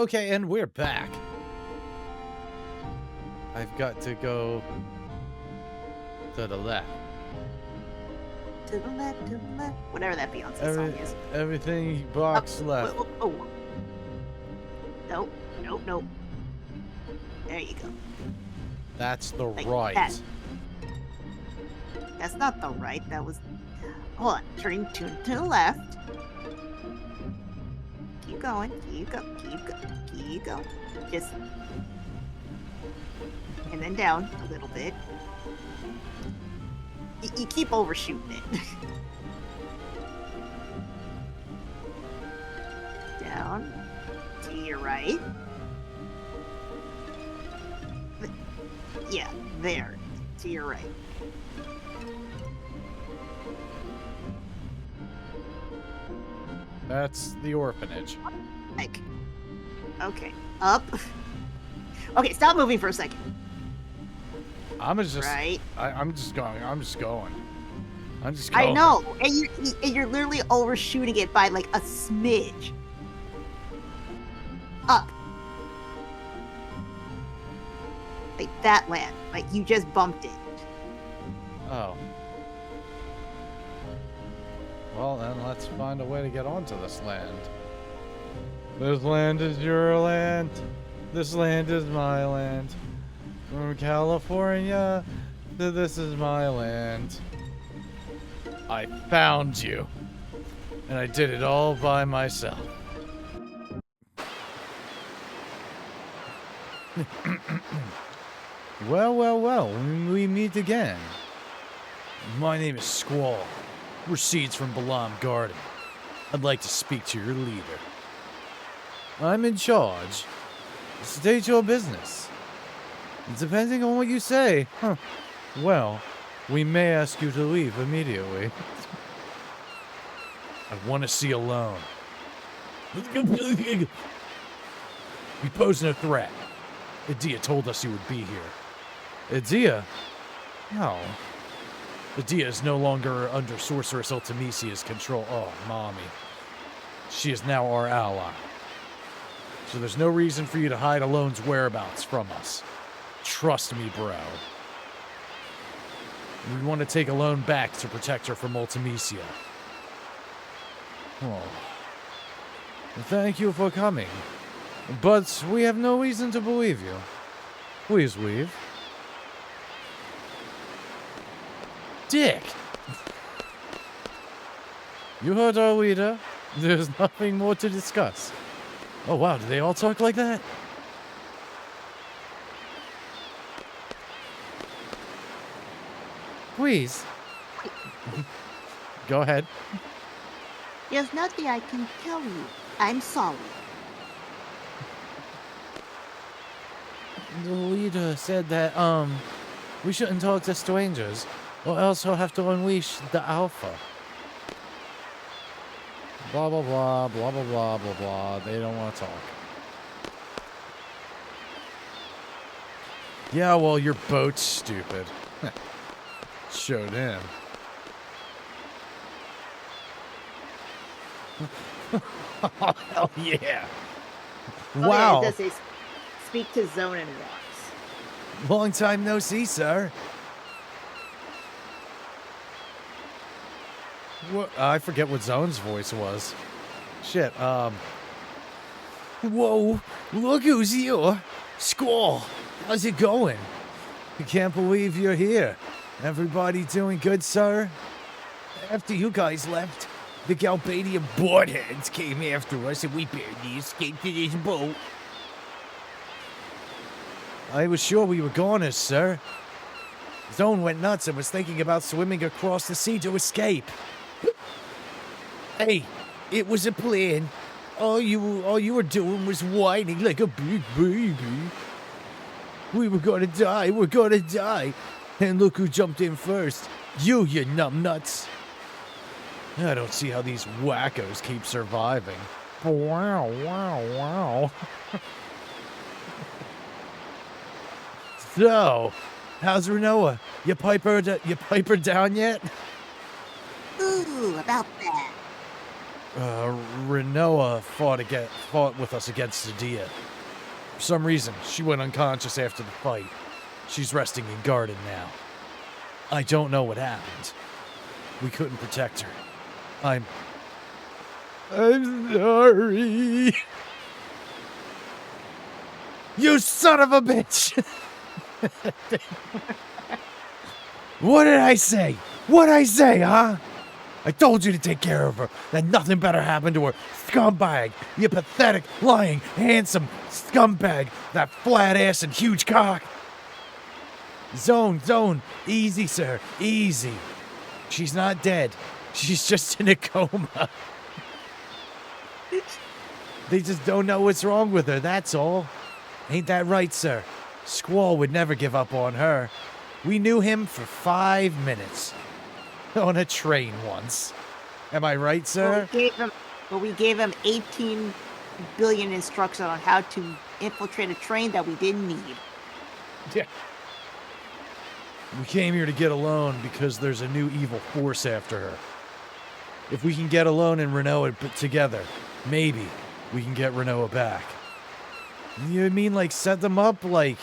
Okay, and we're back. I've got to go to the left. To the left, whatever that Beyonce song is. Everything box left. Oh. Nope. There you go. That's the Like right. That's not the right. That was. Hold on. Turn to the left. Keep going. Keep going. Just. And then down a little bit. You keep overshooting it. Down. To your right. Yeah, there. To your right. That's the orphanage. Okay. Up. Okay, stop moving for a second. I'm just right. I'm just going. I know, and you're literally overshooting it by like a smidge. Up. Like that land. Like you just bumped it. Oh. Well, then let's find a way to get onto this land. This land is your land. This land is my land. From California to this is my land. I found you. And I did it all by myself. Well, we meet again. My name is Squall. We're seeds from Balam Garden. I'd like to speak to your leader. I'm in charge. State your business. Depending on what you say, well, we may ask you to leave immediately. I want to see alone. We pose no threat. Adia told us you would be here. Adia? No. Adia is no longer under Sorceress Ultimisia's control. Oh, mommy. She is now our ally. So there's no reason for you to hide Alone's whereabouts from us. Trust me, bro. We want to take Alone back to protect her from Ultimisia. Oh. Thank you for coming. But we have no reason to believe you. Please leave. Dick! You heard our leader. There's nothing more to discuss. Oh wow, do they all talk like that? Please. Go ahead. There's nothing I can tell you. I'm sorry. The leader said that, we shouldn't talk to strangers, or else he'll have to unleash the alpha. Blah, blah, blah, blah, blah, blah, blah, blah. They don't want to talk. Yeah, well, your boat's stupid. Showed him. Oh, hell yeah. Oh, wow. Yeah, it does say speak to Zone and Rocks. Long time no see, sir. What? I forget what Zone's voice was. Shit, Whoa, look who's here. Squall, how's it going? I can't believe you're here. Everybody doing good, sir? After you guys left, the Galbadian boardheads came after us and we barely escaped in this boat. I was sure we were goners, sir. Zone went nuts and was thinking about swimming across the sea to escape. Hey, it was a plan. All you were doing was whining like a big baby. We were gonna die. And look who jumped in first. You numbnuts. I don't see how these wackos keep surviving. Wow. So, how's Rinoa? You pipe her down yet? Ooh, about that. Rinoa fought with us against Adia. For some reason, she went unconscious after the fight. She's resting in garden now. I don't know what happened. We couldn't protect her. I'm sorry. You son of a bitch! What did I say? What'd I say, huh? I told you to take care of her, that nothing better happened to her. Scumbag! You pathetic, lying, handsome scumbag! That flat ass and huge cock! Zone, easy, sir, easy. She's not dead. She's just in a coma. They just don't know what's wrong with her, that's all. Ain't that right, sir? Squall would never give up on her. We knew him for 5 minutes. On a train once. Am I right, sir? We gave him 18 billion instructions on how to infiltrate a train that we didn't need. Yeah. We came here to get Alone because there's a new evil force after her. If we can get Alone and Rinoa put together, maybe we can get Rinoa back. You mean like set them up like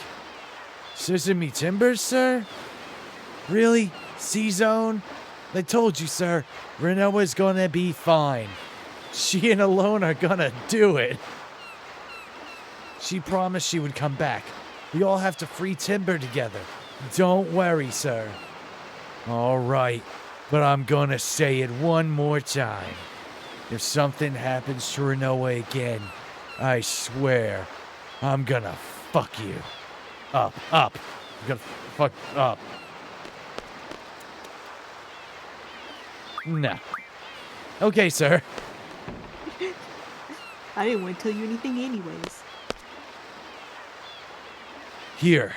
Sesame Timbers, sir? Really? C-Zone? I told you, sir, Rinoa's gonna be fine. She and Alone are gonna do it. She promised she would come back. We all have to free Timber together. Don't worry, sir. All right, but I'm gonna say it one more time. If something happens to Rinoa again, I swear, I'm gonna fuck you. Up. I'm gonna fuck up. No. Okay, sir. I didn't want to tell you anything anyways. Here.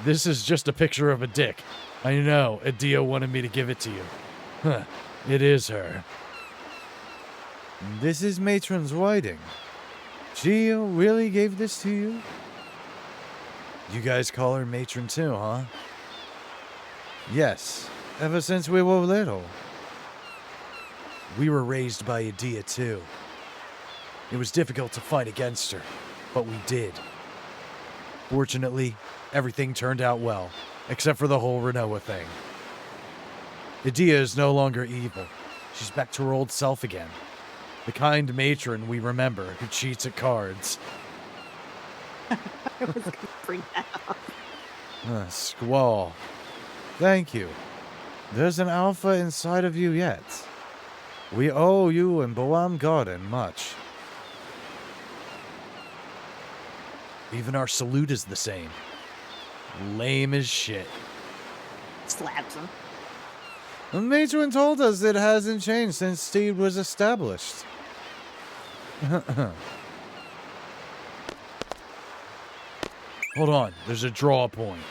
This is just a picture of a dick. I know, Adia wanted me to give it to you. Huh, it is her. This is Matron's writing. She really gave this to you? You guys call her Matron too, huh? Yes, ever since we were little. We were raised by Adia too. It was difficult to fight against her, but we did. Fortunately, everything turned out well, except for the whole Rinoa thing. Adia is no longer evil. She's back to her old self again. The kind matron we remember who cheats at cards. I was going to bring that up. Squall. Thank you. There's an alpha inside of you yet. We owe you and Boam Garden much. Even our salute is the same. Lame as shit. Slaps him. The matron told us it hasn't changed since Steed was established. Hold on, there's a draw point.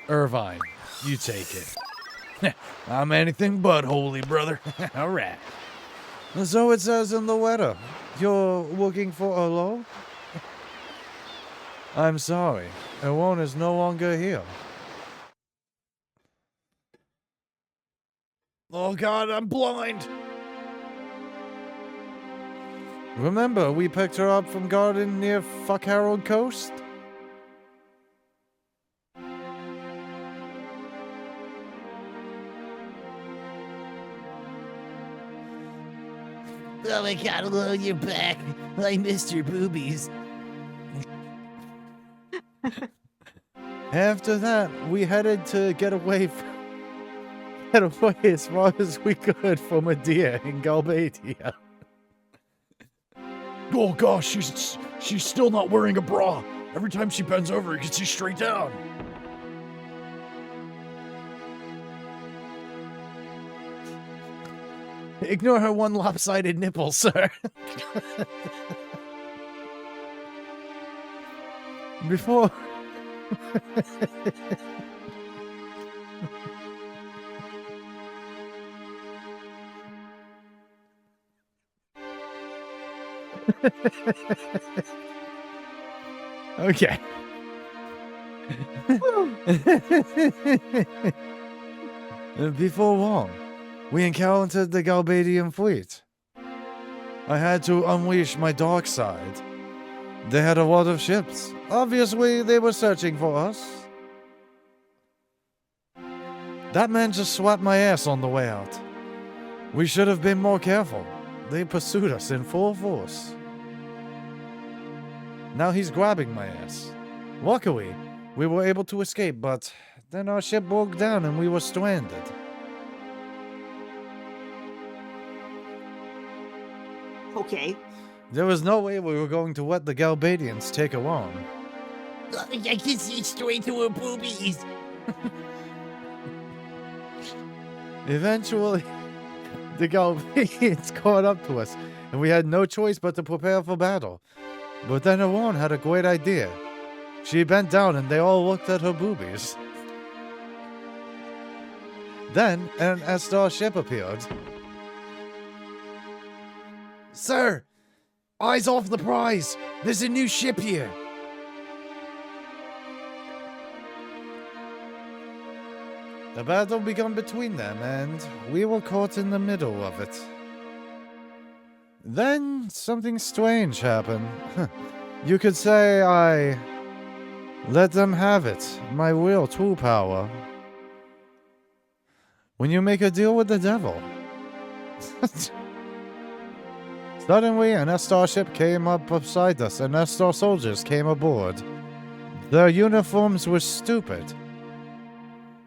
Irvine, you take it. I'm anything but holy, brother. All right. So it says in the letter, you're looking for a low? I'm sorry, Erwan is no longer here. Oh God, I'm blind. Remember, we picked her up from garden near Fuck Harold Coast? Oh my God, Alone, you're back. I missed your boobies. After that, we headed to get away as far as we could from Adia in Galbadia. Oh gosh, she's still not wearing a bra. Every time she bends over, you can see straight down. Ignore her one lopsided nipple, sir. Before... Okay. Before long, we encountered the Galbadian fleet. I had to unleash my dark side. They had a lot of ships. Obviously, they were searching for us. That man just slapped my ass on the way out. We should have been more careful. They pursued us in full force. Now he's grabbing my ass. Luckily, we were able to escape, but then our ship broke down and we were stranded. Okay. There was no way we were going to let the Galbadians take along. I can see straight to her boobies. Eventually, the Galbadians caught up to us, and we had no choice but to prepare for battle. But then Iran had a great idea. She bent down and they all looked at her boobies. Then an Estar ship appeared. Sir, eyes off the prize. There's a new ship here. The battle began between them, and we were caught in the middle of it. Then something strange happened. You could say I let them have it, my real true power. When you make a deal with the devil. Suddenly, an Estar ship came up beside us, and Estar soldiers came aboard. Their uniforms were stupid.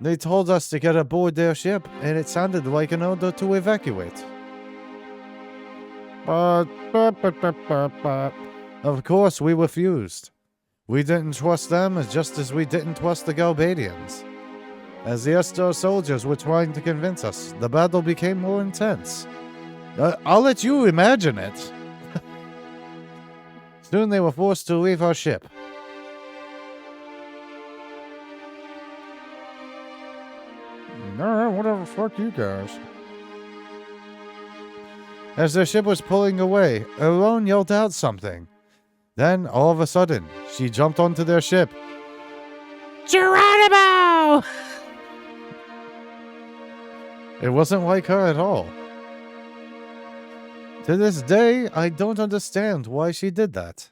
They told us to get aboard their ship, and it sounded like an order to evacuate. But, of course, we refused. We didn't trust them just as we didn't trust the Galbadians. As the Estar soldiers were trying to convince us, the battle became more intense. I'll let you imagine it. Soon they were forced to leave our ship. Alright, whatever, fuck you guys. As their ship was pulling away, Iran yelled out something. Then, all of a sudden, she jumped onto their ship. Geronimo! It wasn't like her at all. To this day, I don't understand why she did that.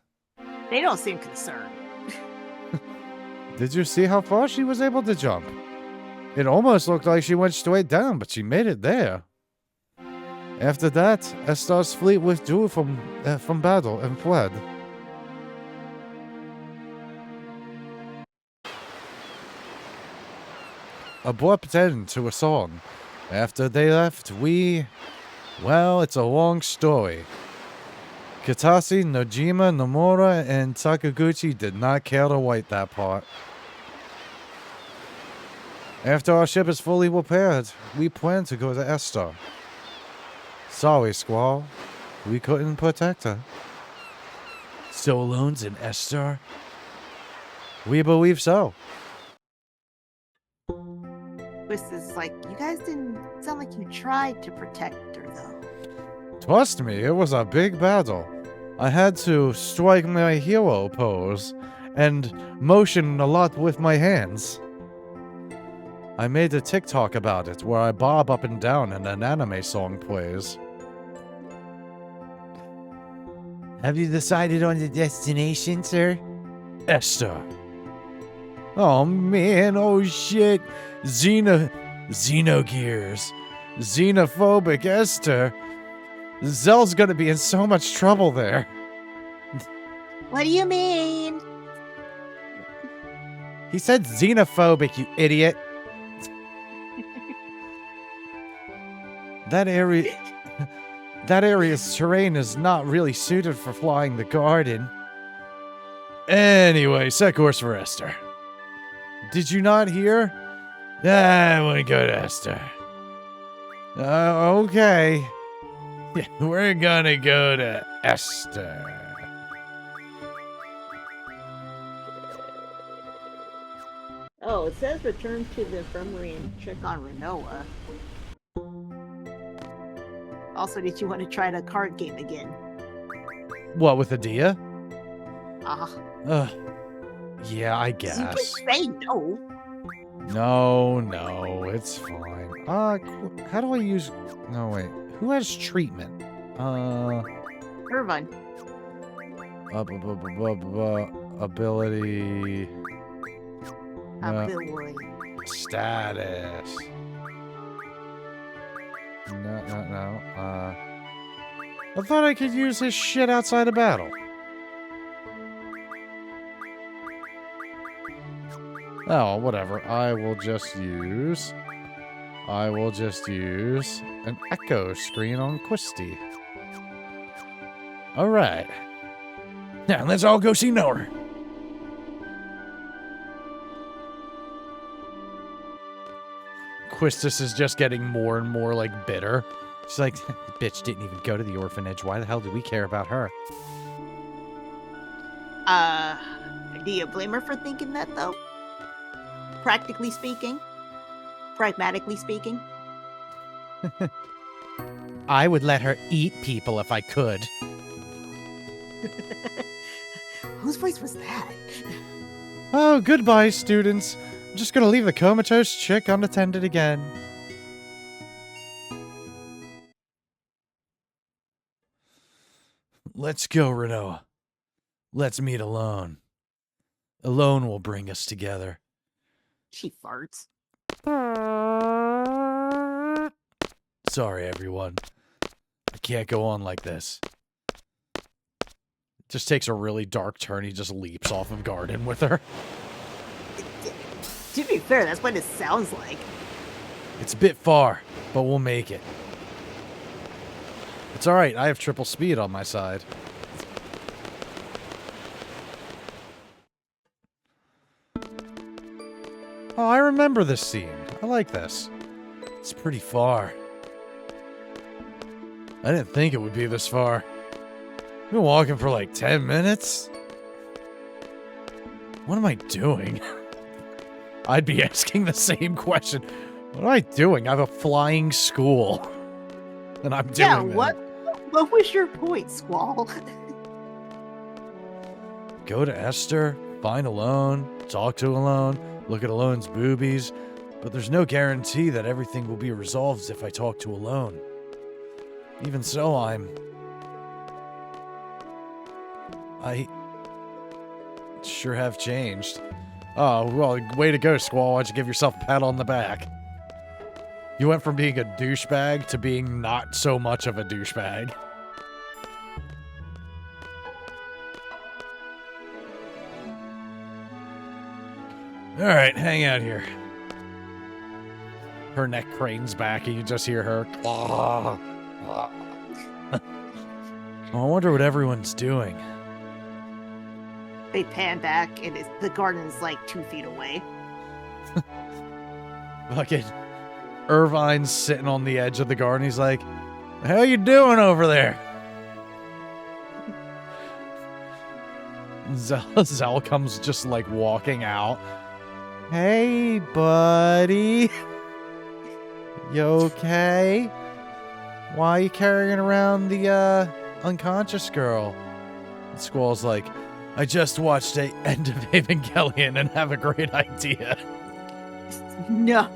They don't seem concerned. Did you see how far she was able to jump? It almost looked like she went straight down, but she made it there. After that, Estar's fleet withdrew from battle and fled. Abrupt end to a song. After they left, well, it's a long story. Kitase, Nojima, Nomura, and Sakaguchi did not care to write that part. After our ship is fully repaired, we plan to go to Estar. Sorry, Squall. We couldn't protect her. So alone's in Estar? We believe so. Quistis is like, you guys didn't sound like you tried to protect her, though. Trust me, it was a big battle. I had to strike my hero pose and motion a lot with my hands. I made a TikTok about it where I bob up and down and an anime song plays. Have you decided on the destination, sir? Estar. Oh man, oh shit. Xenogears. Xenophobic Estar. Zell's gonna be in so much trouble there. What do you mean? He said xenophobic, you idiot. That area's terrain is not really suited for flying the garden. Anyway, set course for Estar. Did you not hear? I want to go to Estar. Okay. We're gonna go to Estar. Oh, it says return to the infirmary and check on Rinoa. Also, did you want to try the card game again? What, with Adia? Ah. Yeah, I You guess. can say no. No, it's fine. How do I use... No, wait. Who has treatment? Irvine. Ability... Ability. Status. No. I thought I could use his shit outside of battle. Oh, whatever. I will just use an echo screen on Quistis. Alright. Now, let's all go see Noah. Quistis is just getting more and more, like, bitter. She's like, the bitch didn't even go to the orphanage. Why the hell do we care about her? Do you blame her for thinking that, though? Practically speaking? Pragmatically speaking? I would let her eat people if I could. Whose voice was that? Oh, goodbye, students. I'm just gonna leave the comatose chick unattended again. Let's go, Rinoa. Let's meet alone. Alone will bring us together. She farts. Sorry, everyone. I can't go on like this. Just takes a really dark turn. He just leaps off of garden with her. To be fair, that's what it sounds like. It's a bit far, but we'll make it. It's alright, I have triple speed on my side. Oh, I remember this scene. I like this. It's pretty far. I didn't think it would be this far. I've been walking for like 10 minutes. What am I doing? I'd be asking the same question. What am I doing? I have a flying school. And I'm doing Yeah, that. What was your point, Squall? Go to Esther, find Alone, talk to Alone, look at Alone's boobies, but there's no guarantee that everything will be resolved if I talk to Alone. Even so, I sure have changed. Oh, well, way to go, Squall. Why'd you give yourself a pat on the back? You went from being a douchebag to being not so much of a douchebag. Alright, hang out here. Her neck cranes back and you just hear her. I wonder what everyone's doing. They pan back, and the garden's like 2 feet away. Fucking Irvine's sitting on the edge of the garden. He's like, how you doing over there? Zell comes just like walking out. Hey, buddy. You okay? Why are you carrying around the unconscious girl? And Squall's like, I just watched the end of Evangelion and have a great idea. No.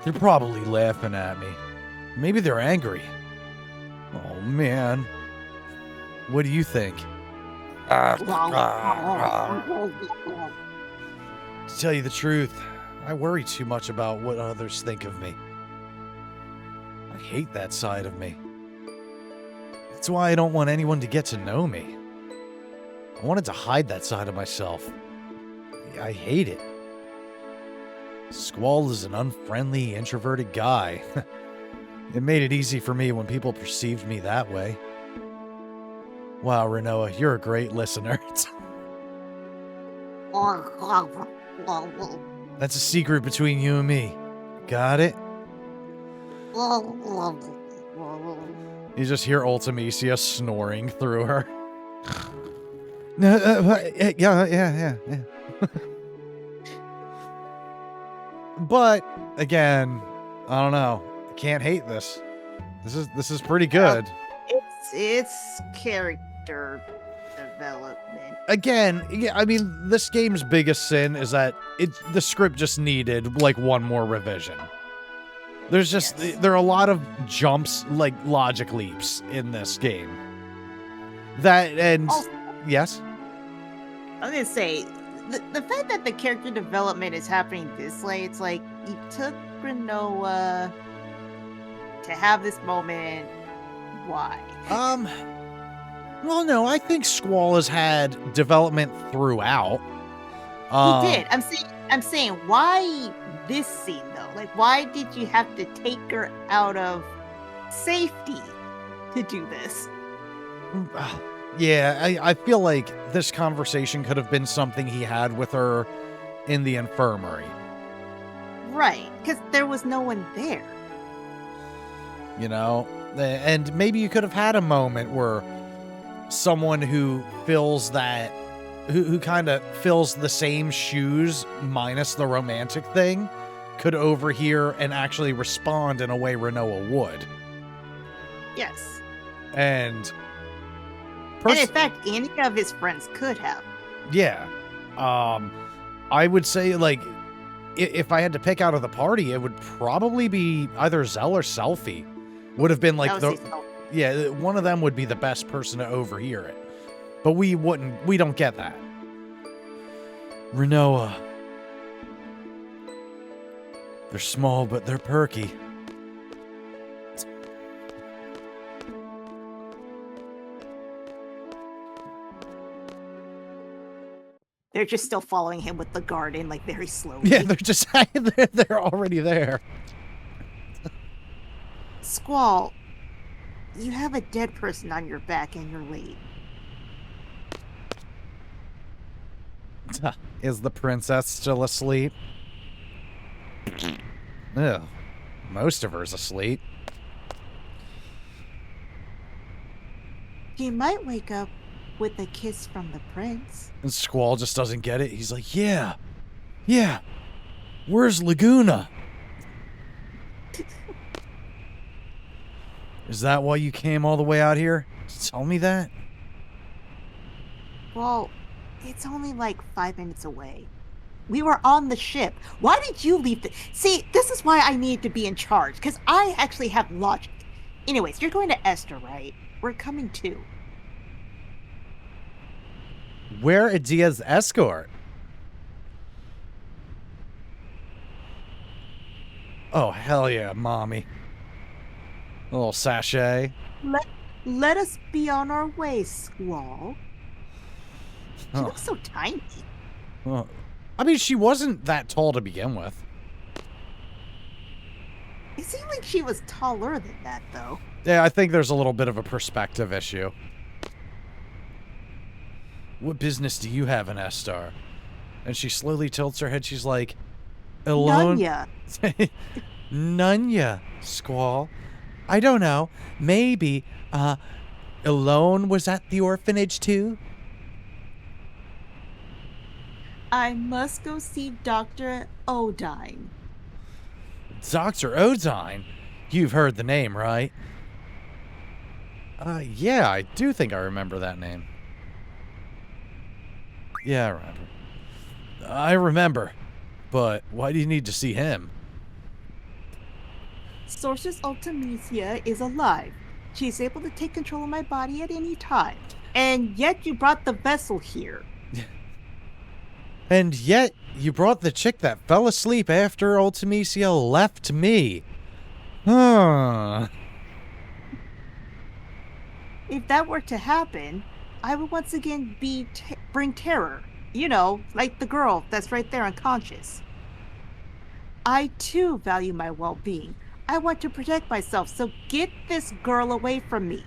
They're probably laughing at me. Maybe they're angry. Oh, man. What do you think? To tell you the truth, I worry too much about what others think of me. I hate that side of me. That's why I don't want anyone to get to know me. I wanted to hide that side of myself. I hate it. Squall is an unfriendly, introverted guy. It made it easy for me when people perceived me that way. Wow, Rinoa, you're a great listener. That's a secret between you and me. Got it? You just hear Ultimecia snoring through her. Yeah. But again, I don't know. I can't hate this. This is pretty good. It's character development. Again, yeah, I mean, this game's biggest sin is that the script just needed like one more revision. There's just there are a lot of jumps, like logic leaps in this game. Yes. I was gonna say the fact that the character development is happening this way, it's like you took Rinoa to have this moment. Why? Well, no, I think Squall has had development throughout. He did. I'm saying, why this scene though? Like, why did you have to take her out of safety to do this? Yeah, I feel like this conversation could have been something he had with her in the infirmary. Right, because there was no one there. You know, and maybe you could have had a moment where someone who fills that, who kind of fills the same shoes minus the romantic thing, could overhear and actually respond in a way Rinoa would. Yes. And in fact, any of his friends could have. Yeah. I would say, like, if I had to pick out of the party, it would probably be either Zell or Selphie. Would have been like yeah, one of them would be the best person to overhear it. But we don't get that. Rinoa. They're small, but they're perky. They're just still following him with the garden, like, very slowly. Yeah, they're already there. Squall, you have a dead person on your back and you're late. Is the princess still asleep? Ugh, most of her's asleep. She might wake up with a kiss from the prince. And Squall just doesn't get it. He's like, yeah, where's Laguna? Is that why you came all the way out here to tell me that? Well, it's only like 5 minutes away. We were on the ship. Why did you leave See, this is why I need to be in charge, because I actually have logic. Anyways, you're going to Esther, right? We're coming too. We're Adia's escort. Oh, hell yeah, mommy. A little sachet. Let us be on our way, Squall. She looks so tiny. Oh. I mean, she wasn't that tall to begin with. It seemed like she was taller than that, though. Yeah, I think there's a little bit of a perspective issue. What business do you have in Estar? And she slowly tilts her head. She's like, alone? Nunya. Nunya, Squall. I don't know. Maybe, Alone was at the orphanage too? I must go see Dr. Odine. Dr. Odine? You've heard the name, right? Yeah, I do think I remember that name. Yeah, I remember. But why do you need to see him? Sorceress Ultimecia is alive. She is able to take control of my body at any time. And yet you brought the vessel here. And yet you brought the chick that fell asleep after Ultimecia left me. Huh. If that were to happen, I would once again bring terror. You know, like the girl that's right there unconscious. I too value my well-being. I want to protect myself, so get this girl away from me.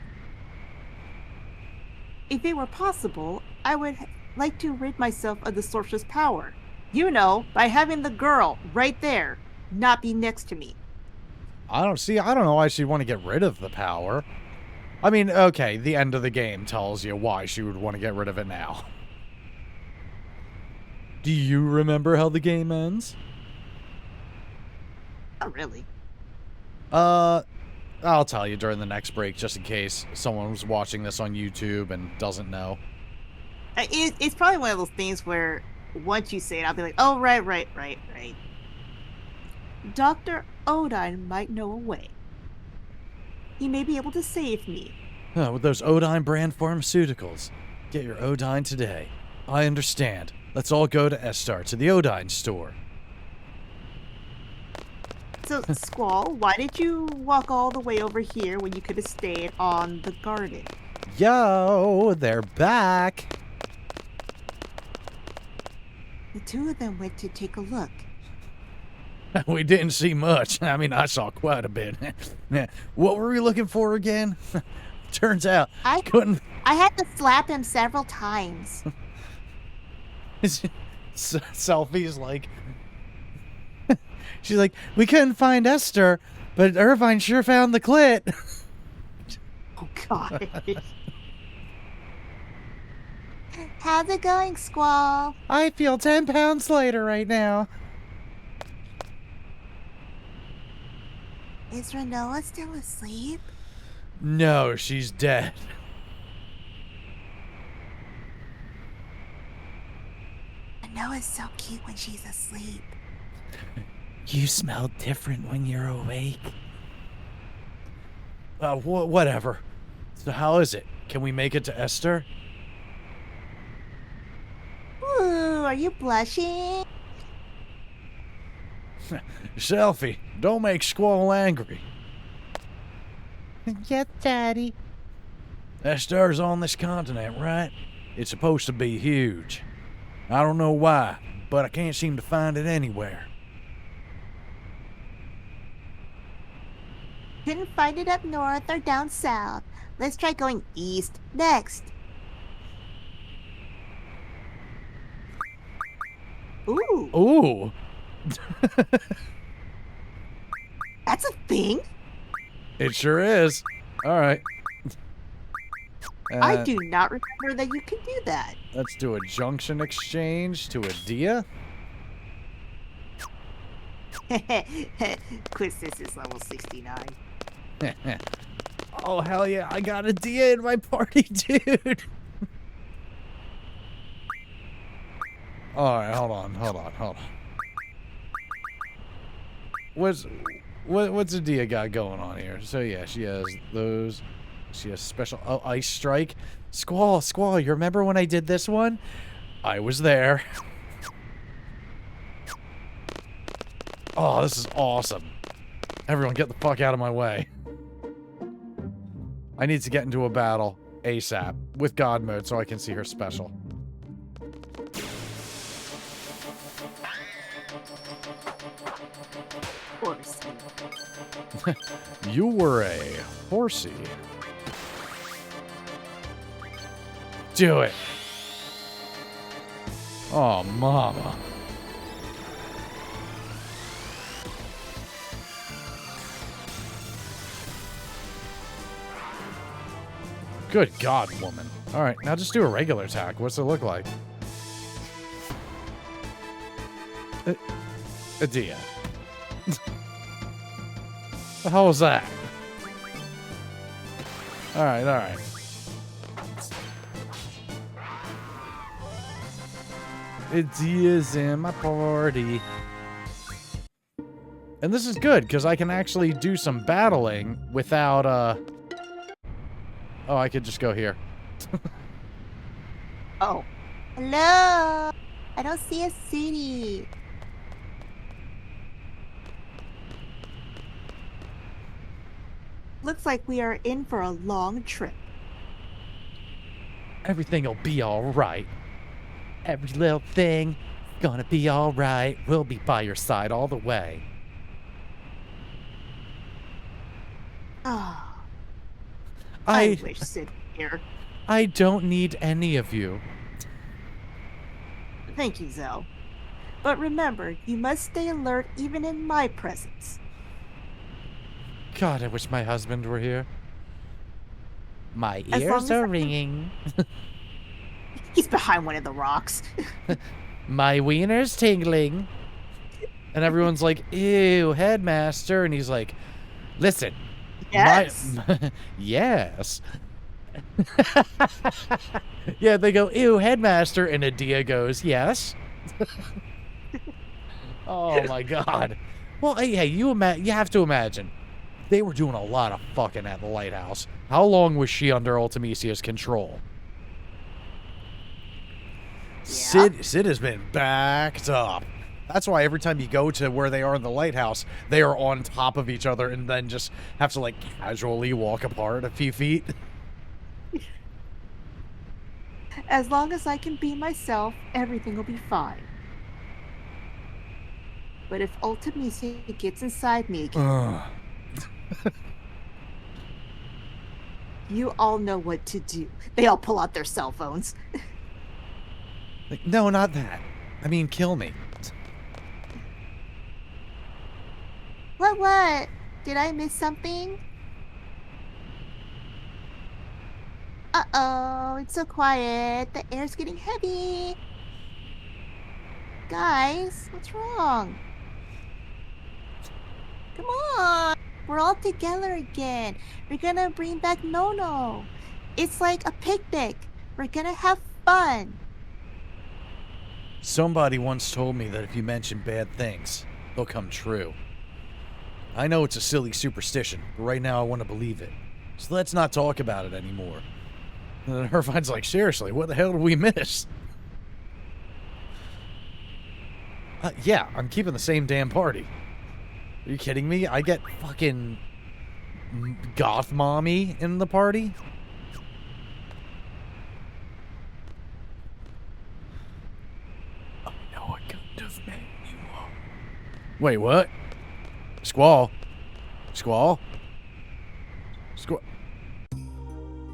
If it were possible, I would like to rid myself of the sorcerer's power. You know, by having the girl right there, not be next to me. I don't know why she'd want to get rid of the power. I mean, okay, the end of the game tells you why she would want to get rid of it now. Do you remember how the game ends? Not really. I'll tell you during the next break, just in case someone was watching this on YouTube and doesn't know. It's probably one of those things where once you say it, I'll be like, oh, right. Dr. Odine might know a way. He may be able to save me. With those Odine brand pharmaceuticals. Get your Odine today. I understand. Let's all go to Estar, to the Odine store. So, Squall, why did you walk all the way over here when you could have stayed on the garden? Yo, they're back. The two of them went to take a look. We didn't see much. I mean, I saw quite a bit. What were we looking for again? Turns out, I had to slap him several times. Selphie's like... She's like, we couldn't find Esther, but Irvine sure found the clit. Oh, God. How's it going, Squall? I feel 10 pounds lighter right now. Is Rinoa still asleep? No, she's dead. Rinoa's so cute when she's asleep. You smell different when you're awake. Whatever. So how is it? Can we make it to Esther? Ooh, are you blushing? Selphie, don't make Squall angry. Yes, Daddy. Esther's on this continent, right? It's supposed to be huge. I don't know why, but I can't seem to find it anywhere. Couldn't find it up north or down south. Let's try going east next. Ooh, Ooh. that's a thing. It sure is. All right. I do not remember that you can do that. Let's do a junction exchange to a dia. Quistis is level 69. Oh, hell yeah. I got a dia in my party, dude. All right, hold on. What's a dia got going on here? So yeah, she has those. She has special ice strike. Squall, you remember when I did this one? I was there. Oh, this is awesome. Everyone get the fuck out of my way. I need to get into a battle ASAP with God mode so I can see her special. Horsey. You were a horsey. Do it. Oh, mama. Good God, woman. All right, now just do a regular attack. What's it look like? A dia. The hell was that? All right. Dia's in my party. And this is good, because I can actually do some battling without, Oh, I could just go here. Oh. Hello. I don't see a city. Looks like we are in for a long trip. Everything'll be alright. Every little thing gonna be alright. We'll be by your side all the way. Oh. I wish Sid were here. I don't need any of you. Thank you, Zell. But remember, you must stay alert even in my presence. God, I wish my husband were here. My As long ears as are I can- ringing. He's behind one of the rocks. My wiener's tingling. And everyone's like, ew, headmaster. And he's like, listen, Yes. Yes. Yeah, they go, ew, headmaster, and Adia goes, yes. Oh my god. Well, hey, you have to imagine. They were doing a lot of fucking at the lighthouse. How long was she under Ultimisia's control? Yeah. Sid has been backed up. That's why every time you go to where they are in the lighthouse, they are on top of each other and then just have to, like, casually walk apart a few feet. As long as I can be myself, everything will be fine. But if Ultimisia gets inside me again, you all know what to do. They all pull out their cell phones. Like, no, not that. I mean, kill me. What? Did I miss something? Uh-oh, it's so quiet. The air's getting heavy. Guys, what's wrong? Come on. We're all together again. We're gonna bring back Nono. It's like a picnic. We're gonna have fun. Somebody once told me that if you mention bad things, they'll come true. I know it's a silly superstition, but right now I want to believe it. So let's not talk about it anymore. And then Irvine's like, seriously, what the hell did we miss? Yeah, I'm keeping the same damn party. Are you kidding me? I get fucking goth mommy in the party? I know what kind of man you are. Wait, what? Squall? Squall? Squall?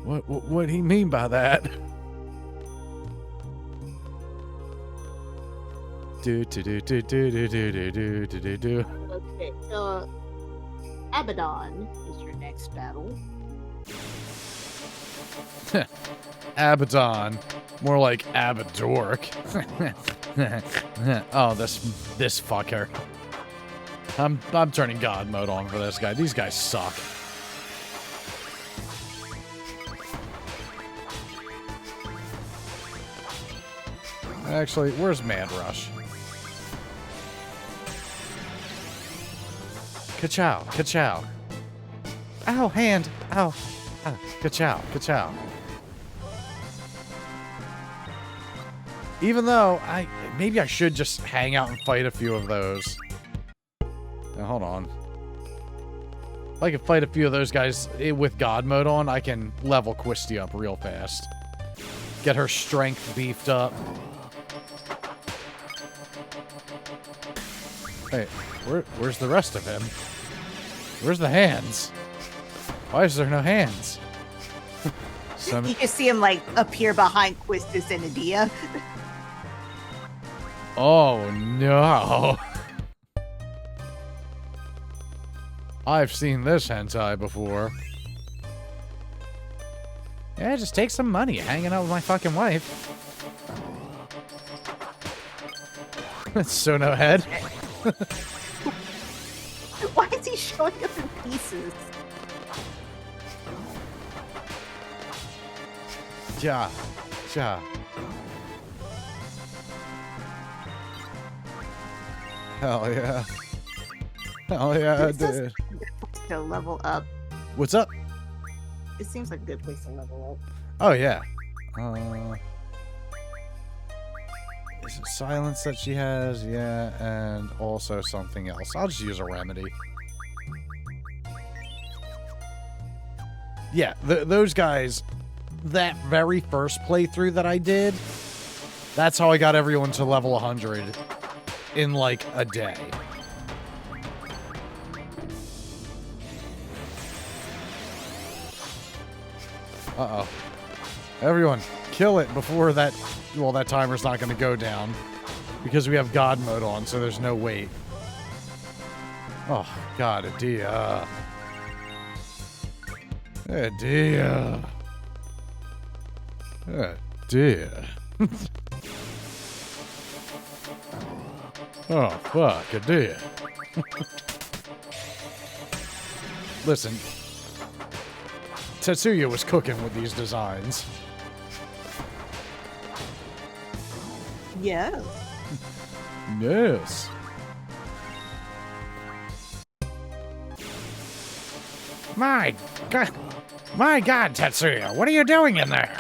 What do you mean by that? Do. Okay, Abaddon is your next battle. Abaddon. More like Abadork. Oh, this fucker. I'm turning God mode on for this guy. These guys suck. Actually, where's Mad Rush? Ka-chow, ka-chow. Ow, hand. Ow. Ow. Ka-chow, ka-chow. Even though maybe I should just hang out and fight a few of those. Now, hold on. If I can fight a few of those guys with God mode on, I can level Quistis up real fast. Get her strength beefed up. Hey, where's the rest of him? Where's the hands? Why is there no hands? You can see him like appear behind Quistis and Adia. Oh no. I've seen this hentai before. Yeah, just take some money hanging out with my fucking wife. So no head. Why is he showing up in pieces? Ja. Hell yeah. Hell yeah, This is dude. a good place to level up. What's up? It seems like a good place to level up. Oh yeah. Is it silence that she has? Yeah, and also something else. I'll just use a remedy. Yeah, those guys, that very first playthrough that I did, that's how I got everyone to level 100 in like a day. Uh-oh. Everyone, kill it before that... Well, that timer's not going to go down. Because we have God mode on, so there's no wait. Oh, God, Adia. Adia. Adia. Oh, fuck, Adia. Listen, Tetsuya was cooking with these designs. Yeah. Yes. My God, Tetsuya, what are you doing in there?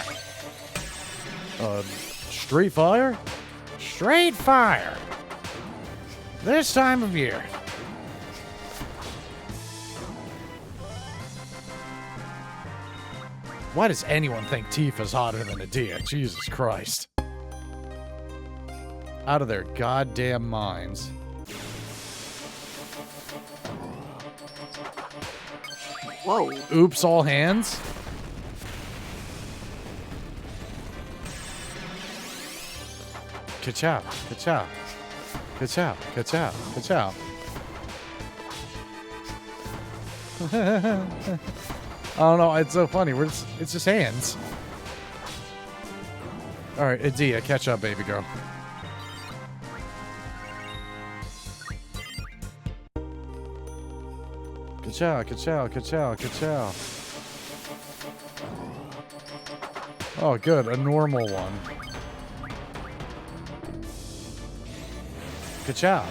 Straight fire? Straight fire. This time of year. Why does anyone think Tifa's hotter than Adia? Jesus Christ. Out of their goddamn minds. Whoa. Oops, all hands. Ka-chow, ka-chow. Ka-chow, ka-chow, ka-chow. I don't know, it's so funny. It's just hands. Alright, Adia, catch up, baby girl. Ka-chow, ka-chow, ka-chow, ka-chow. Oh, good, a normal one. Ka-chow.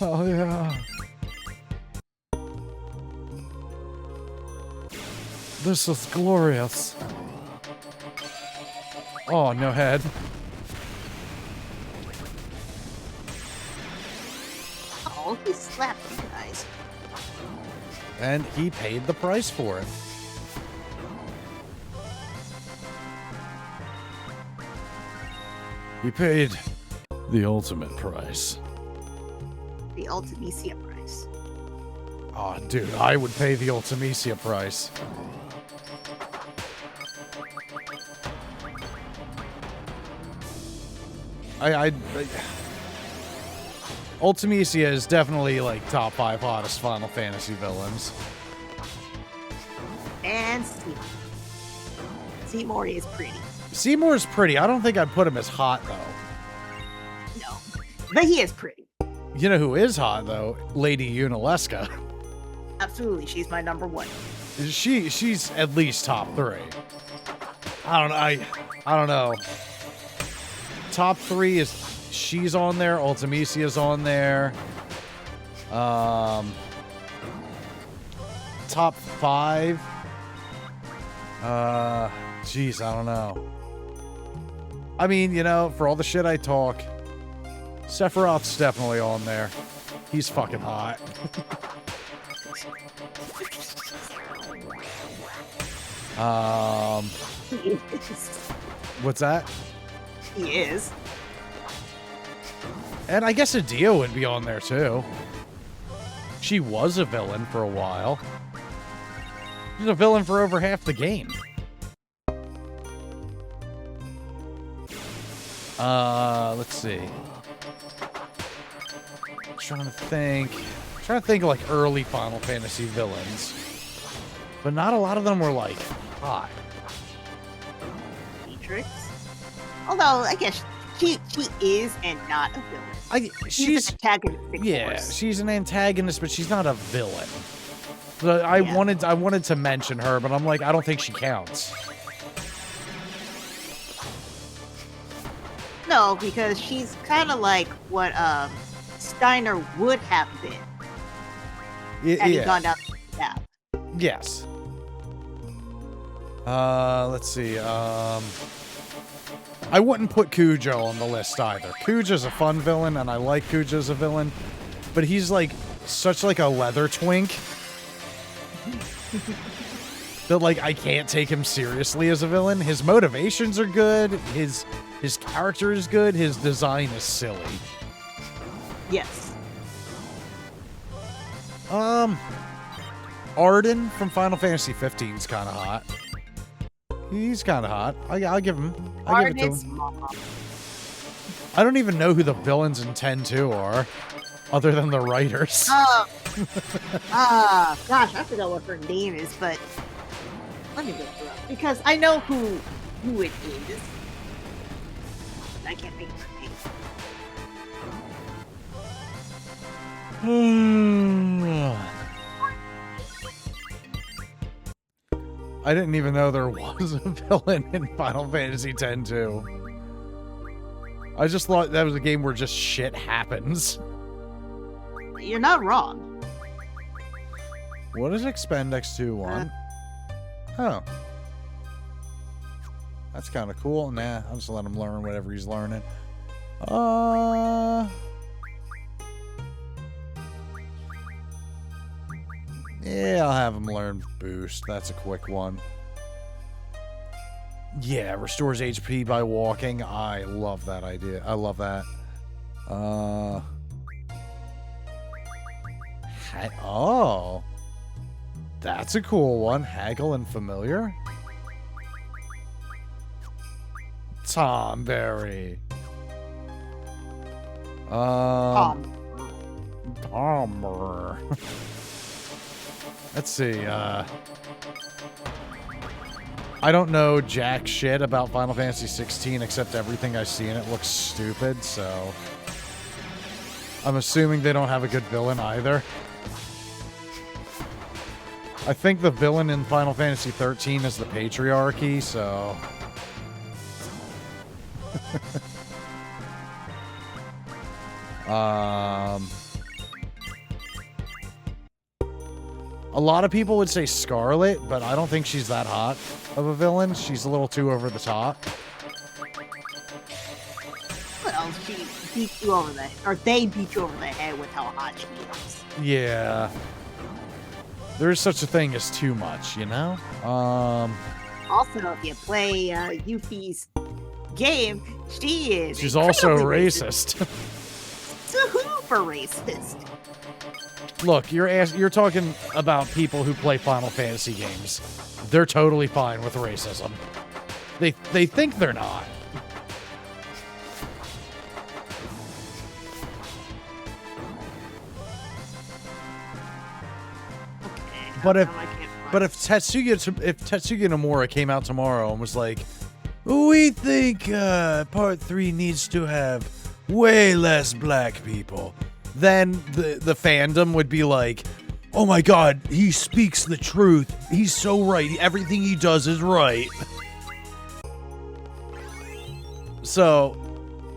Oh yeah. This is glorious. Oh, no head. Oh, he slapped you guys. And he paid the price for it. He paid the ultimate price. The Ultimisia price. Oh, dude, I would pay the Ultimisia price. Ultimisia is definitely like top 5 hottest Final Fantasy villains. And Seymour. Seymour is pretty. Seymour's pretty. I don't think I'd put him as hot though. No. But he is pretty. You know who is hot though? Lady Unalesca. Absolutely, she's my number one. She's at least top 3. I don't know. I don't know. Top 3 is she's on there. Ultimisia's on there. Top 5. Jeez, I don't know. I mean, you know, for all the shit I talk, Sephiroth's definitely on there. He's fucking hot. He is. What's that? He is. And I guess Adia would be on there too. She was a villain for a while. She's a villain for over half the game. Let's see. Trying to think of like early Final Fantasy villains. But not a lot of them were like hot. Beatrix. Although I guess she is and not a villain. She's an antagonistic force. she's an antagonist, but she's not a villain. But I wanted to mention her, but I'm like, I don't think she counts. No, because she's kind of like what Steiner would have been had he gone down the path. Yes. Let's see. I wouldn't put Kujo on the list either. Kujo's a fun villain, and I like Kujo as a villain, but he's like such like a leather twink that like I can't take him seriously as a villain. His motivations are good. His character is good. His design is silly. Yes. Arden from Final Fantasy 15 is kind of hot. He's kind of hot. I'll give him. I'll give it to him. I don't even know who the villains in 10-2 are, other than the writers. Gosh, I forgot what her name is, but Let me look her up because I know who it is. I can't think of her name. I didn't even know there was a villain in Final Fantasy X too. I just thought that was a game where just shit happens. You're not wrong. What does Expend X2 want? Oh. That's kind of cool. Nah, I'll just let him learn whatever he's learning. Yeah, I'll have him learn Boost. That's a quick one. Yeah, restores HP by walking. I love that idea. I love that. Oh. That's a cool one. Haggle and Familiar. Tomberry. Tomber. Let's see, I don't know jack shit about Final Fantasy 16 except everything I see in it looks stupid, so I'm assuming they don't have a good villain either. I think the villain in Final Fantasy 13 is the Patriarchy, so a lot of people would say Scarlet, but I don't think she's that hot of a villain. She's a little too over the top. Well, she beat you over the or they beat you over the head with how hot she is. Yeah. There is such a thing as too much, you know? Also, if you play Yuffie's game, she is She's also incredibly racist. Super racist. Look, you're talking about people who play Final Fantasy games. They're totally fine with racism. They think they're not. But if Tetsuya Nomura came out tomorrow and was like, "We think Part 3 needs to have way less black people," then the fandom would be like, "Oh my god, he speaks the truth. He's so right. Everything he does is right." So,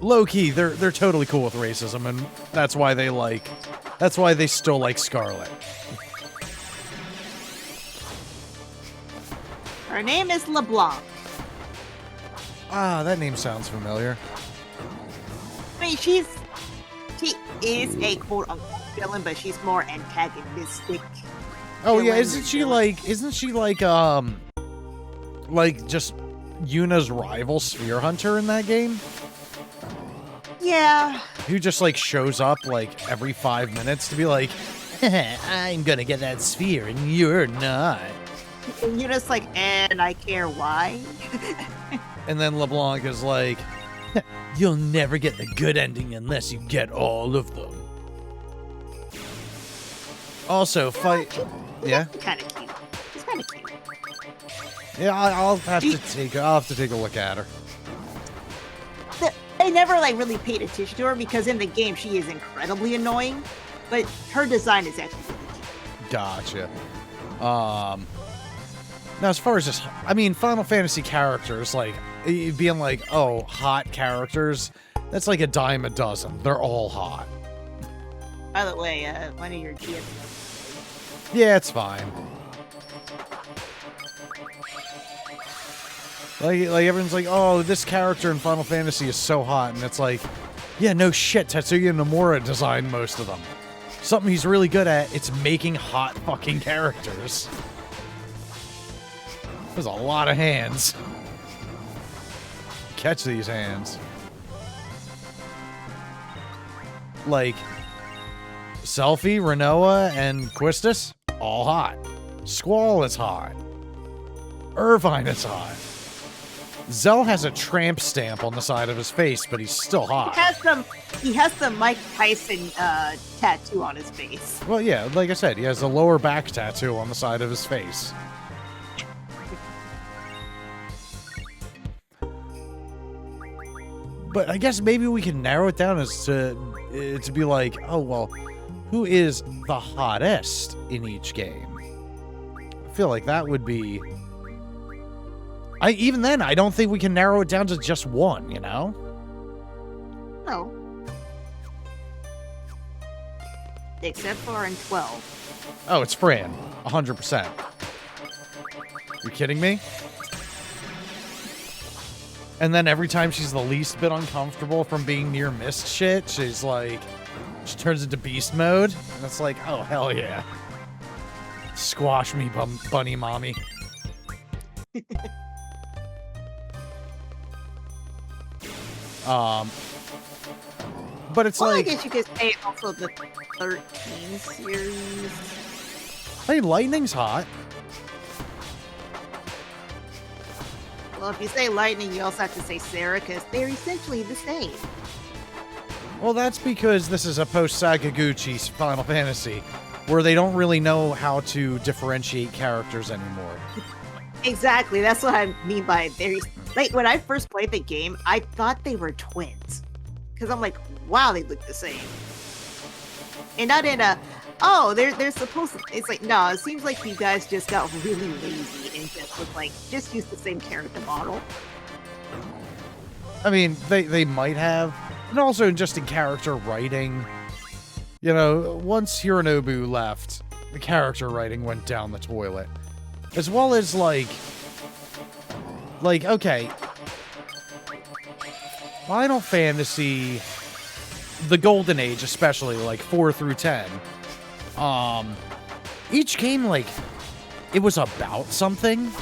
low-key, they're totally cool with racism, and that's why they still like Scarlet. Her name is LeBlanc. Ah, that name sounds familiar. I mean, she is a quote-unquote villain, but she's more antagonistic. Oh yeah, villain isn't she like just Yuna's rival Sphere Hunter in that game? Yeah. Who just like shows up like every 5 minutes to be like, "I'm gonna get that sphere and you're not." And you're just like, and I care why. And then LeBlanc is like, "You'll never get the good ending unless you get all of them." Also, fight. Yeah. Kind of cute. She's kind of cute. Yeah, I'll have to take a look at her. They never like really paid attention to her because in the game she is incredibly annoying, but her design is actually really cute. Gotcha. Now, as far as just, I mean, Final Fantasy characters, like, being like, oh, hot characters, that's like a dime a dozen. They're all hot. By the way, one of your GMs. Yeah, it's fine. Like everyone's like, oh, this character in Final Fantasy is so hot, and it's like, yeah, no shit, Tetsuya Nomura designed most of them. Something he's really good at, it's making hot fucking characters. There's a lot of hands. Catch these hands. Like, Selphie, Rinoa, and Quistis, all hot. Squall is hot. Irvine is hot. Zell has a tramp stamp on the side of his face, but he's still hot. He has the Mike Tyson tattoo on his face. Well, yeah, like I said, he has a lower back tattoo on the side of his face. But I guess maybe we can narrow it down as to be like, oh, well, who is the hottest in each game? I feel like that would be... even then, I don't think we can narrow it down to just one, you know? No. Except for in 12. Oh, it's Fran. 100%. You kidding me? And then every time she's the least bit uncomfortable from being near mist shit, she's like... She turns into beast mode. And it's like, oh, hell yeah. Squash me, bunny mommy. But it's well, like... I guess you could say also the 13 series. Hey, Lightning's hot. Well, if you say Lightning, you also have to say Sarah, because they're essentially the same. Well, that's because this is a post-Sakaguchi Final Fantasy, where they don't really know how to differentiate characters anymore. Exactly, that's what I mean by very... Like, when I first played the game, I thought they were twins. Because I'm like, wow, they look the same. And not in a, oh, they're supposed to... It's like, no, it seems like you guys just got really lazy and just was like, just use the same character model. I mean, they might have. And also just in character writing. You know, once Hironobu left, the character writing went down the toilet. As well as, like, okay, Final Fantasy, the Golden Age especially, like 4 through 10, each game, like, it was about something.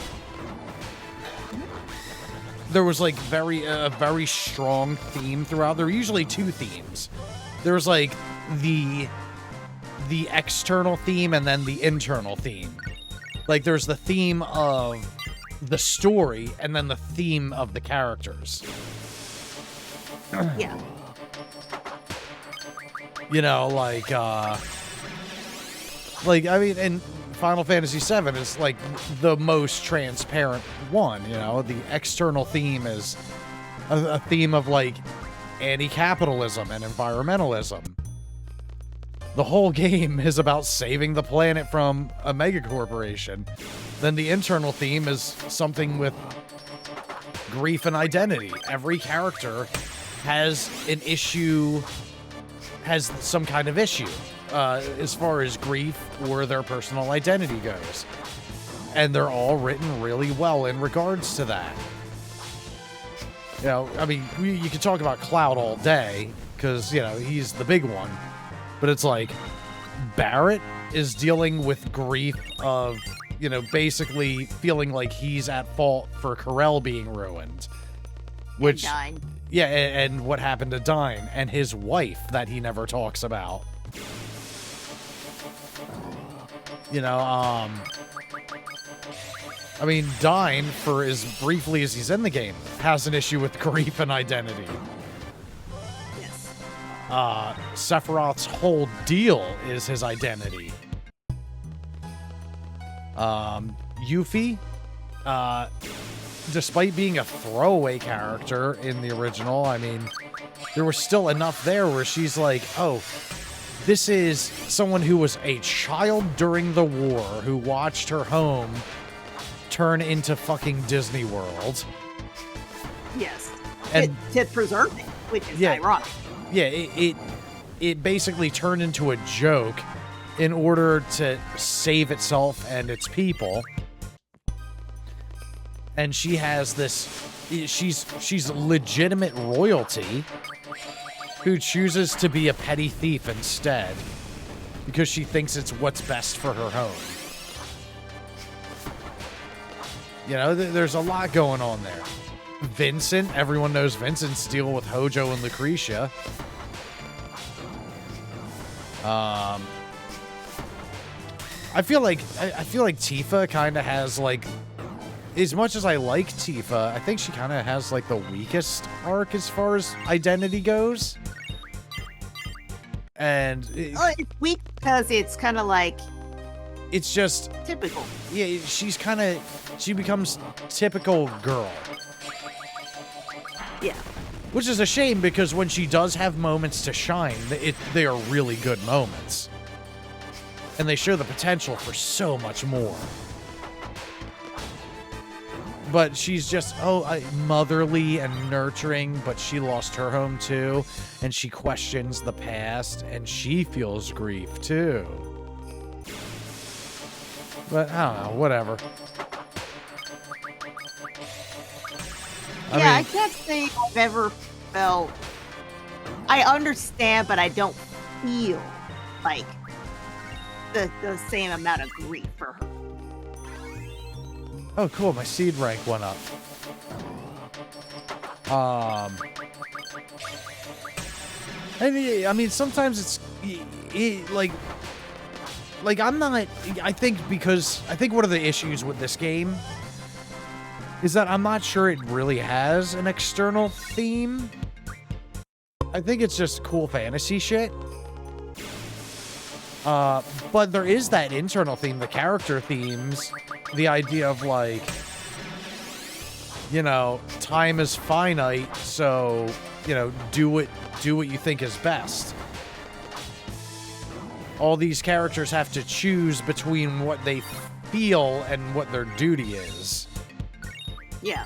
There was, like, a very strong theme throughout. There were usually 2 themes. There was, like, the external theme and then the internal theme. Like, there's the theme of the story and then the theme of the characters. Yeah. You know, like, I mean, and Final Fantasy VII is, like, the most transparent one, you know? The external theme is a theme of, like, anti-capitalism and environmentalism. The whole game is about saving the planet from a megacorporation. Then the internal theme is something with grief and identity. Every character has an issue, has some kind of issue, as far as grief or their personal identity goes. And they're all written really well in regards to that. You know, I mean, you could talk about Cloud all day, because, you know, he's the big one. But it's like, Barrett is dealing with grief of, you know, basically feeling like he's at fault for Corel being ruined. Which, and Dine. Yeah, and what happened to Dine, and his wife that he never talks about. You know, I mean, Dine, for as briefly as he's in the game, has an issue with grief and identity. Sephiroth's whole deal is his identity. Yuffie, despite being a throwaway character in the original, I mean, there was still enough there where she's like, oh, this is someone who was a child during the war who watched her home turn into fucking Disney World. Yes. And to preserve it, which is ironic. Yeah, it basically turned into a joke in order to save itself and its people. And she has this, she's legitimate royalty who chooses to be a petty thief instead because she thinks it's what's best for her home. You know, there's a lot going on there. Vincent, everyone knows Vincent's deal with Hojo and Lucretia. I feel like Tifa kind of has, like, as much as I like Tifa, I think she kind of has, like, the weakest arc as far as identity goes. And it's weak because it's kind of like, it's just typical. Yeah, she becomes typical girl. Yeah. Which is a shame because when she does have moments to shine, they are really good moments. And they show the potential for so much more. But she's just, motherly and nurturing, but she lost her home too. And she questions the past, and she feels grief too. But, I don't know, whatever. I can't say I've ever felt... I understand, but I don't feel like the same amount of grief for her. Oh, cool, my seed rank went up. I mean, sometimes it's... Like, I'm not... I think one of the issues with this game is that I'm not sure it really has an external theme. I think it's just cool fantasy shit. But there is that internal theme, the character themes, the idea of, like, you know, time is finite, so, you know, do what you think is best. All these characters have to choose between what they feel and what their duty is. Yeah.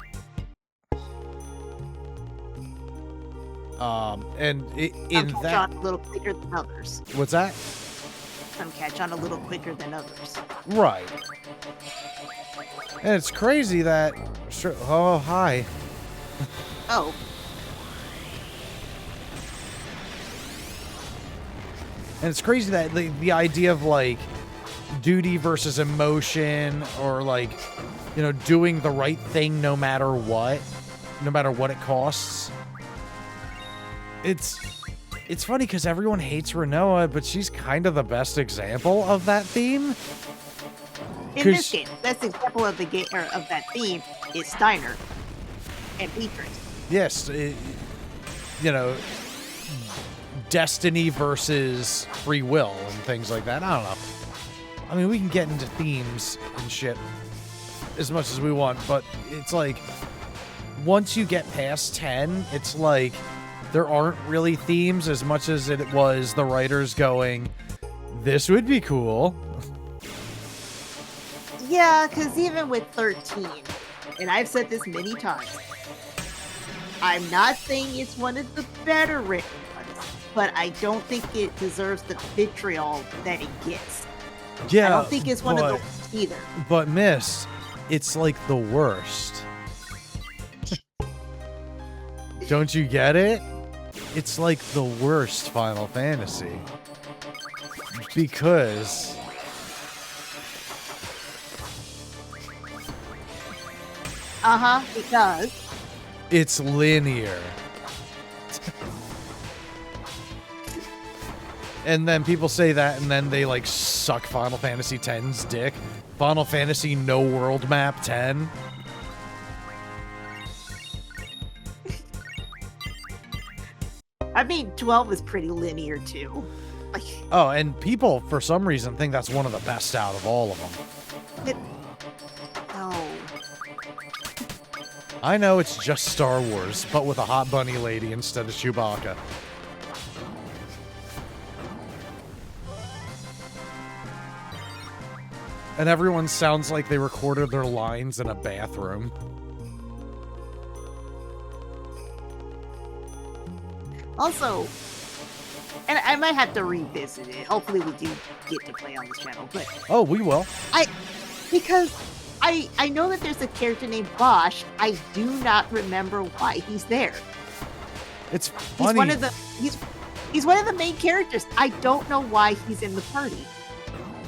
And in some that... catch on a little quicker than others. What's that? Some catch on a little quicker than others. Right. And it's crazy that... Oh, hi. Oh. And it's crazy that the idea of, like, duty versus emotion, or, like, you know, doing the right thing no matter what it costs. It's funny because everyone hates Rinoa, but she's kind of the best example of that theme. In this game, best example of of that theme is Steiner and Beatrice. Yes, you know, destiny versus free will and things like that. I don't know. I mean, we can get into themes and shit as much as we want, but it's like, once you get past 10, it's like, there aren't really themes as much as it was the writers going, this would be cool. Yeah, because even with 13, and I've said this many times, I'm not saying it's one of the better written ones, but I don't think it deserves the vitriol that it gets. Yeah, I don't think it's one of the worst either. But Miss, it's like the worst. Don't you get it? It's like the worst Final Fantasy. Because... because... it's linear. And then people say that, and then they, like, suck Final Fantasy X's dick. Final Fantasy No World Map 10. I mean, 12 is pretty linear, too. Like, oh, and people, for some reason, think that's one of the best out of all of them. No. I know it's just Star Wars, but with a hot bunny lady instead of Chewbacca. And everyone sounds like they recorded their lines in a bathroom. Also, and I might have to revisit it. Hopefully we do get to play on this channel, but... Oh, we will. Because I know that there's a character named Bosch. I do not remember why he's there. It's funny. He's one of the main characters. I don't know why he's in the party.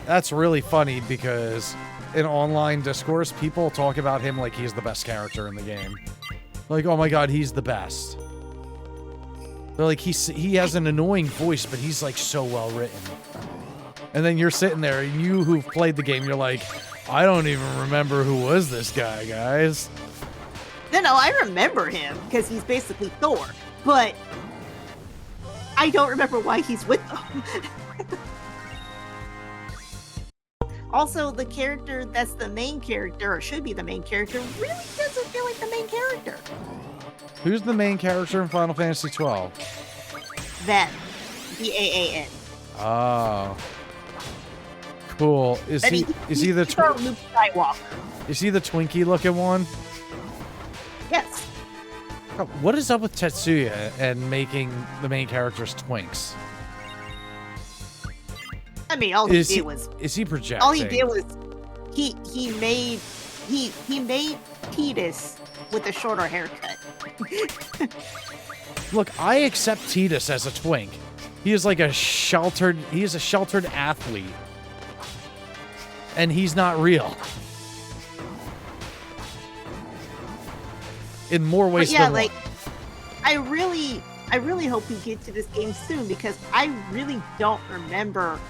That's really funny because in online discourse, people talk about him like he's the best character in the game. Like, oh my god, he's the best. They're like, he has an annoying voice, but he's like so well written. And then you're sitting there, and you who've played the game, you're like, I don't even remember who was this guy, guys. No, I remember him because he's basically Thor, but I don't remember why he's with them. Also, the character that's the main character, or should be the main character, really doesn't feel like the main character. Who's the main character in Final Fantasy 12? Then, Van. Oh. Cool. Is he the he's our Luke Skywalker. Is he the Twinkie looking one? Yes. What is up with Tetsuya and making the main characters twinks? I mean, all he did was projecting? All he did was he made Tidus with a shorter haircut. Look, I accept Tidus as a twink. He is a sheltered athlete. And he's not real. In more ways than one. I really hope we get to this game soon because I really don't remember.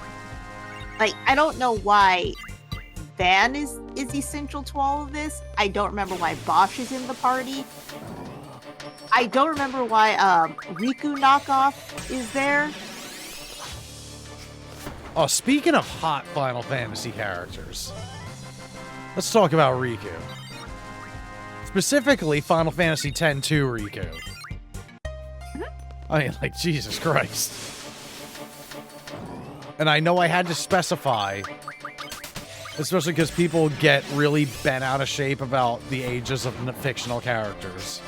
I don't know why Van is essential to all of this. I don't remember why Bosch is in the party. I don't remember why Riku knockoff is there. Oh, speaking of hot Final Fantasy characters, let's talk about Riku. Specifically, Final Fantasy X-2 Riku. I mean, Jesus Christ. And I know I had to specify, especially because people get really bent out of shape about the ages of fictional characters.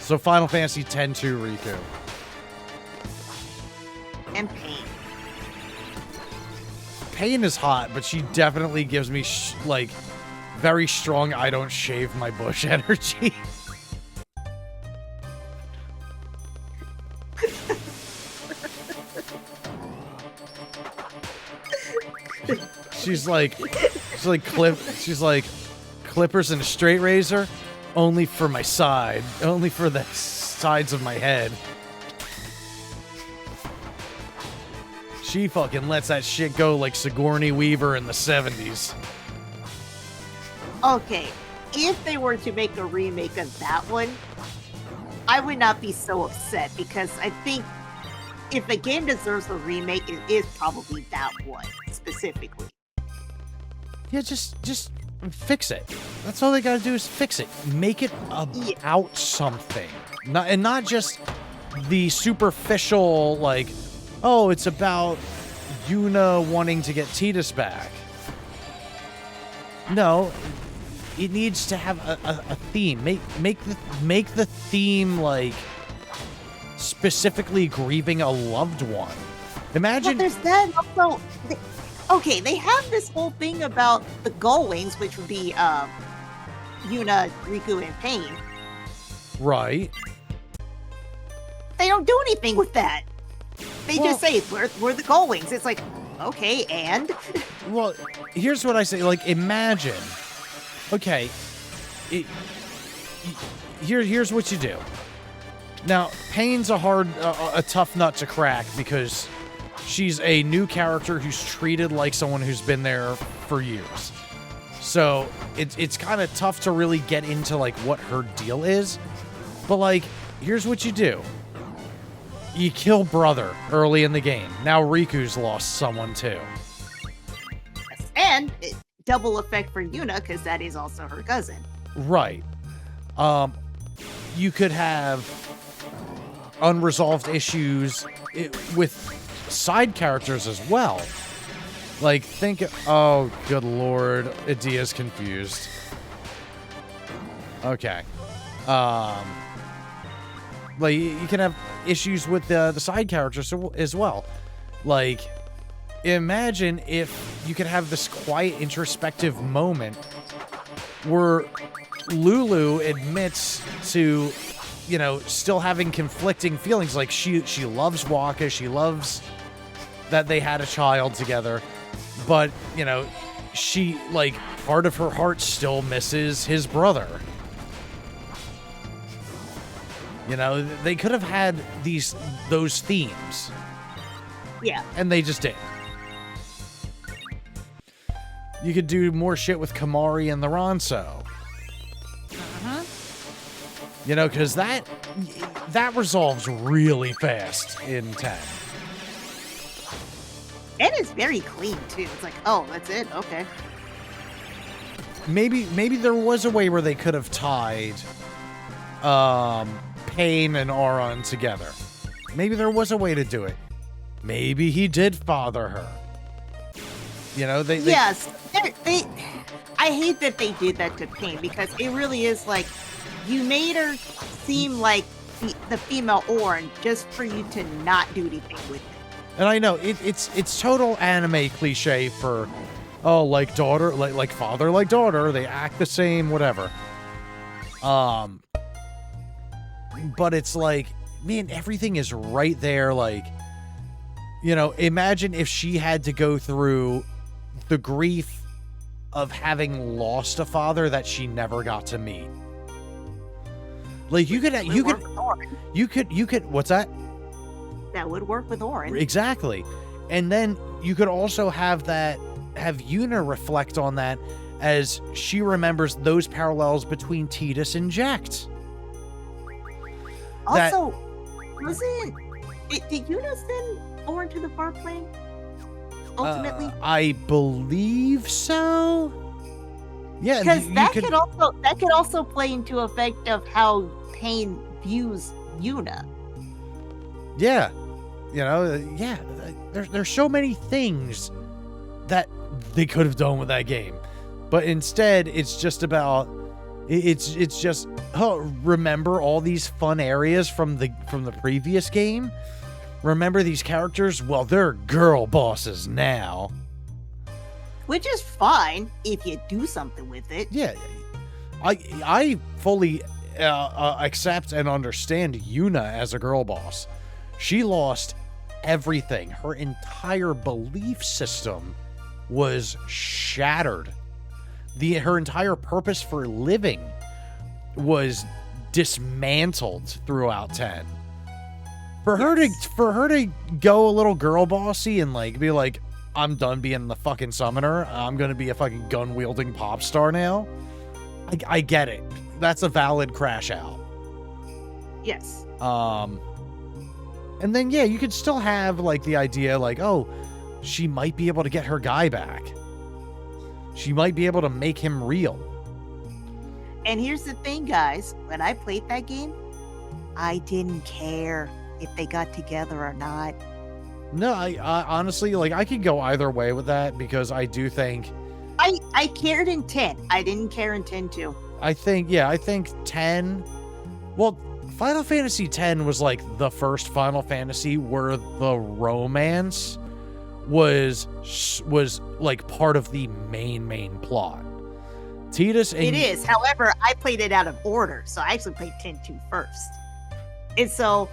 So Final Fantasy X-2 Riku. And Pain. Pain is hot, but she definitely gives me, very strong I don't shave my bush energy. She's like clippers and a straight razor, only for my side, only for the sides of my head. She fucking lets that shit go like Sigourney Weaver in the 70s. Okay, if they were to make a remake of that one, I would not be so upset because I think if a game deserves a remake, it is probably that one specifically. Yeah, just fix it. That's all they gotta do is fix it. Make it about something. Not just the superficial, oh, it's about Yuna wanting to get Tidus back. No, it needs to have a theme. Make the theme specifically grieving a loved one. Imagine. Well, there's that also. Okay, they have this whole thing about the Gullwings, which would be Yuna, Riku, and Pain. Right. They don't do anything with that. They just say, we're the Gullwings. It's like, okay, and? Well, here's what I say. Imagine. Okay. Here's what you do. Now, Pain's a tough nut to crack because she's a new character who's treated like someone who's been there for years. So it's kind of tough to really get into what her deal is. But here's what you do. You kill brother early in the game. Now Riku's lost someone too. Yes. And double effect for Yuna because that is also her cousin. Right. You could have unresolved issues with side characters as well. Oh, good lord. Idia's confused. Okay. You can have issues with the side characters as well. Imagine if you could have this quiet, introspective moment where Lulu admits to, still having conflicting feelings. She loves Waka, she loves that they had a child together, but, she, part of her heart still misses his brother. They could have had those themes. Yeah. And they just didn't. You could do more shit with Kamari and the Ronso. Because that resolves really fast in 10. And it's very clean, too. It's like, oh, that's it? Okay. Maybe there was a way where they could have tied Pain and Auron together. Maybe there was a way to do it. Maybe he did father her. You know, they Yes, I hate that they did that to Pain, because it really is like, you made her seem like the female Auron just for you to not do anything with it. And I know it's total anime cliche for, oh, like daughter, like father, like daughter. They act the same, whatever. But it's like, man, everything is right there. Like, you know, imagine if she had to go through the grief of having lost a father that she never got to meet. Like, you could, what's that? That would work with Auron. Exactly. And then you could also have Yuna reflect on that as she remembers those parallels between Tidus and Jecht. Also, did Yuna send Auron to the far plane? Ultimately? I believe so. Yeah, because that could also play into effect of how Pain views Yuna. Yeah, you know, yeah. There's so many things that they could have done with that game, but instead, it's just about it's just remember all these fun areas from the previous game. Remember these characters? Well, they're girl bosses now. Which is fine if you do something with it. Yeah, I fully accept and understand Yuna as a girl boss. She lost everything. Her entire belief system was shattered. Her entire purpose for living was dismantled throughout 10. For her to go a little girl bossy and like be like, I'm done being the fucking summoner. I'm gonna be a fucking gun wielding pop star now. I get it. That's a valid crash out. Yes. And then yeah, you could still have like the idea like, oh, she might be able to get her guy back. She might be able to make him real. And here's the thing, guys. When I played that game, I didn't care if they got together or not. No, I honestly, like, I could go either way with that, because I do think... I cared in 10. I didn't care in 10 too. I think 10... Well, Final Fantasy X was, like, the first Final Fantasy where the romance was like, part of the main plot. Tidus and... It is. However, I played it out of order, so I actually played 10-2 first. And so...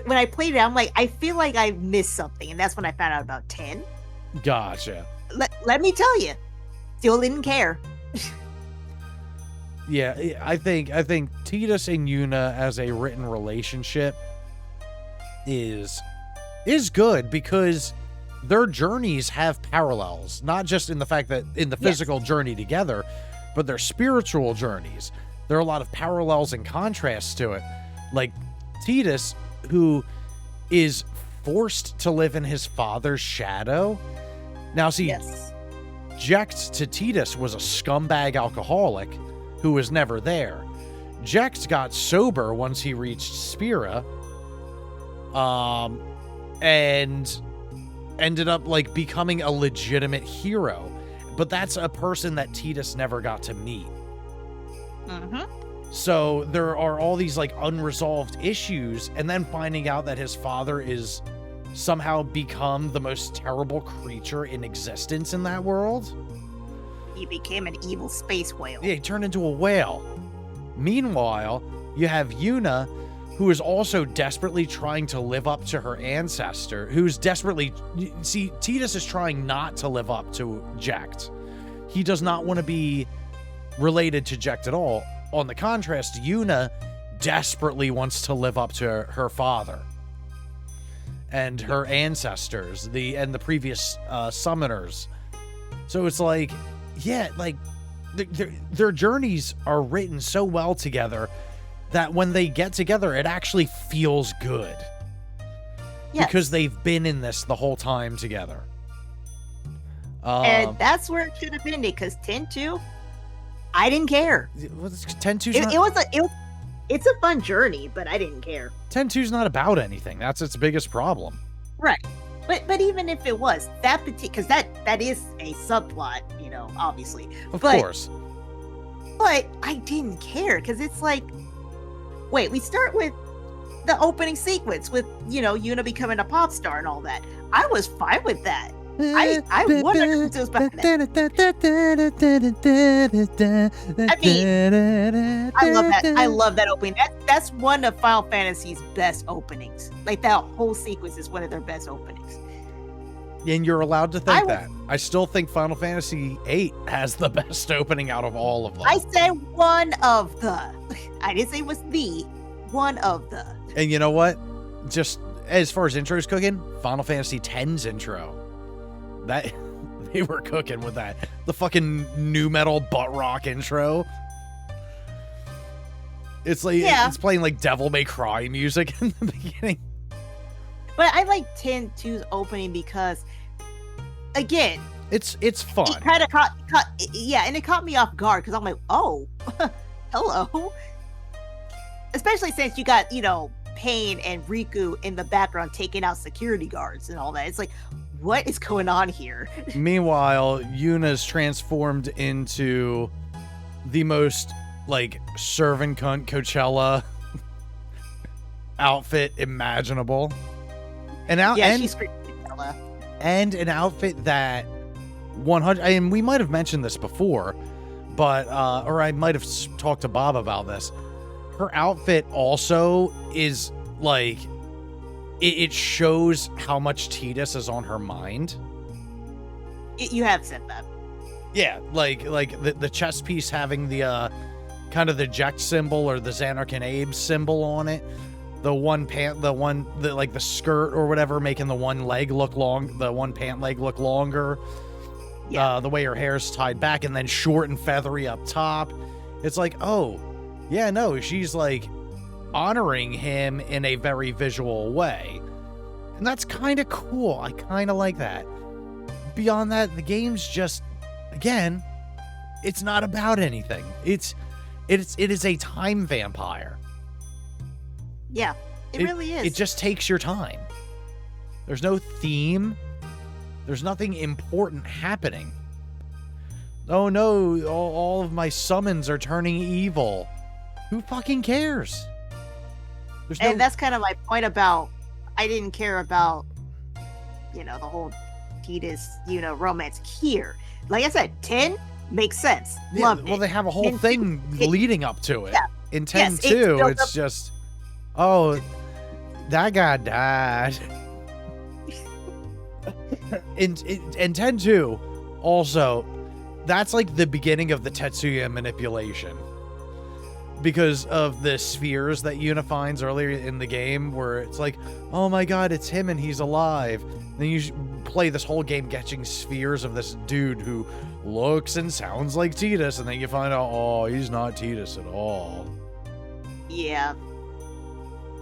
when I played it, I'm like, I feel like I missed something, and that's when I found out about 10. Gotcha. Let me tell you, still didn't care. Yeah, I think Tidus and Yuna as a written relationship is good, because their journeys have parallels, not just in the fact that in the physical journey together, but their spiritual journeys. There are a lot of parallels and contrasts to it. Like Tidus, who is forced to live in his father's shadow. Now, see, Jecht to Tidus was a scumbag alcoholic who was never there. Jecht got sober once he reached Spira, and ended up, like, becoming a legitimate hero. But that's a person that Tidus never got to meet. Mm-hmm. So there are all these like unresolved issues, and then finding out that his father is somehow become the most terrible creature in existence in that world. He became an evil space whale. Yeah, he turned into a whale. Meanwhile, you have Yuna, who is also desperately trying to live up to her ancestor, who's desperately... See, Tidus is trying not to live up to Jecht. He does not want to be related to Jecht at all. On the contrast, Yuna desperately wants to live up to her father and her ancestors, and the previous summoners. So it's like, yeah, like their journeys are written so well together that when they get together, it actually feels good. Yes. Because they've been in this the whole time together. And that's where it should have been, because 10-2, I didn't care. 10-2. It's a fun journey, but I didn't care. 10-2's not about anything. That's its biggest problem. Right. But even if it was that because that is a subplot, you know, obviously. Of course. But I didn't care because it's like, wait, we start with the opening sequence with, you know, Yuna becoming a pop star and all that. I was fine with that. I 100% was behind that. I mean, I love that. I love that opening. That's one of Final Fantasy's best openings. Like, that whole sequence is one of their best openings. And you're allowed to think that. I still think Final Fantasy VIII has the best opening out of all of them. I said one of the. I didn't say it was the. One of the. And you know what? Just as far as intros cooking, Final Fantasy X's intro. That they were cooking with that. The fucking new metal butt rock intro. It's like it's playing like Devil May Cry music in the beginning. But I like 10-2's opening because, again, it's fun. It kind of and it caught me off guard because I'm like, oh, hello. Especially since you got, you know, Pain and Riku in the background taking out security guards and all that. It's like, what is going on here? Meanwhile, Yuna's transformed into the most, like, servant cunt Coachella outfit imaginable. She's great. And an outfit that 100, and we might have mentioned this before, but, or I might have talked to Bob about this. Her outfit also is, like, it shows how much Tidus is on her mind. You have said that. Yeah, like the chest piece having the, kind of the Ject symbol or the Xanark and Abe symbol on it. The one pant, like the skirt or whatever, making the one leg look long, the one pant leg look longer. Yeah. The way her hair's tied back and then short and feathery up top. It's like, oh, yeah, no, she's like honoring him in a very visual way. And that's kind of cool. I kind of like that. Beyond that, the game's just, again, it's not about anything. It is a time vampire. Yeah, it really is. It just takes your time. There's no theme. There's nothing important happening. Oh no, all of my summons are turning evil. Who fucking cares? And that's kind of my point about, I didn't care about, you know, the whole Tidus, you know, romance here. Like I said, 10 makes sense. Love it. Well, they have a whole thing leading up to it. Yeah. In 10-2, it's just... Oh, that guy died. in 10-2, also, that's like the beginning of the Tetsuya manipulation. Because of the spheres that Yuna finds earlier in the game, where it's like, oh my god, it's him and he's alive. Then you play this whole game catching spheres of this dude who looks and sounds like Tidus, and then you find out, oh, he's not Tidus at all. Yeah.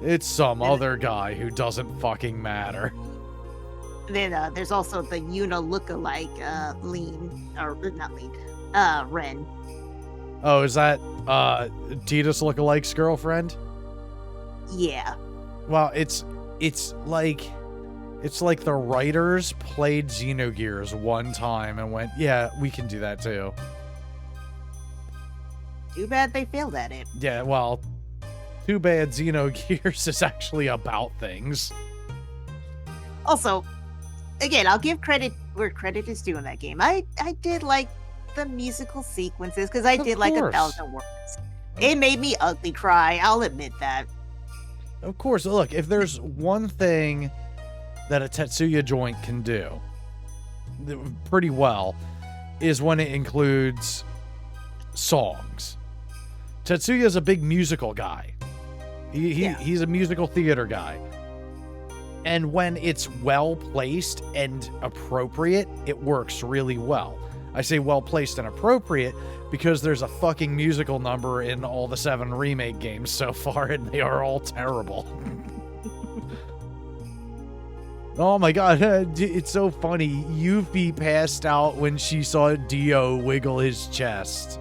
It's some other guy who doesn't fucking matter. Then there's also the Yuna lookalike, Ren. Oh, is that Tidus lookalike's girlfriend? Yeah. Well, it's like the writers played Xenogears one time and went, yeah, we can do that too. Too bad they failed at it. Yeah, well, too bad Xenogears is actually about things. Also, again, I'll give credit where credit is due in that game. I did like the musical sequences because I did like 1,000 Words. It made me ugly cry. I'll admit that. Of course. Look, if there's one thing that a Tetsuya joint can do pretty well is when it includes songs. Tetsuya's a big musical guy. He's a musical theater guy. And when it's well placed and appropriate, it works really well. I say well placed and appropriate because there's a fucking musical number in all the 7 remake games so far, and they are all terrible. Oh my god, it's so funny. Yuffie passed out when she saw Dio wiggle his chest.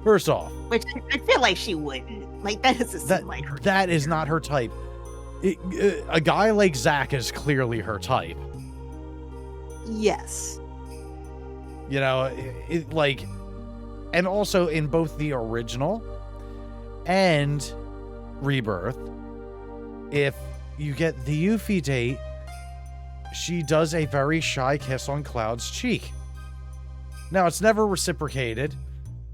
First off, Which I feel like she wouldn't. Like, that doesn't seem like her. that is not her type. A guy like Zach is clearly her type. Yes. You know, like, and also in both the original and Rebirth, if you get the Yuffie date, she does a very shy kiss on Cloud's cheek. Now, it's never reciprocated,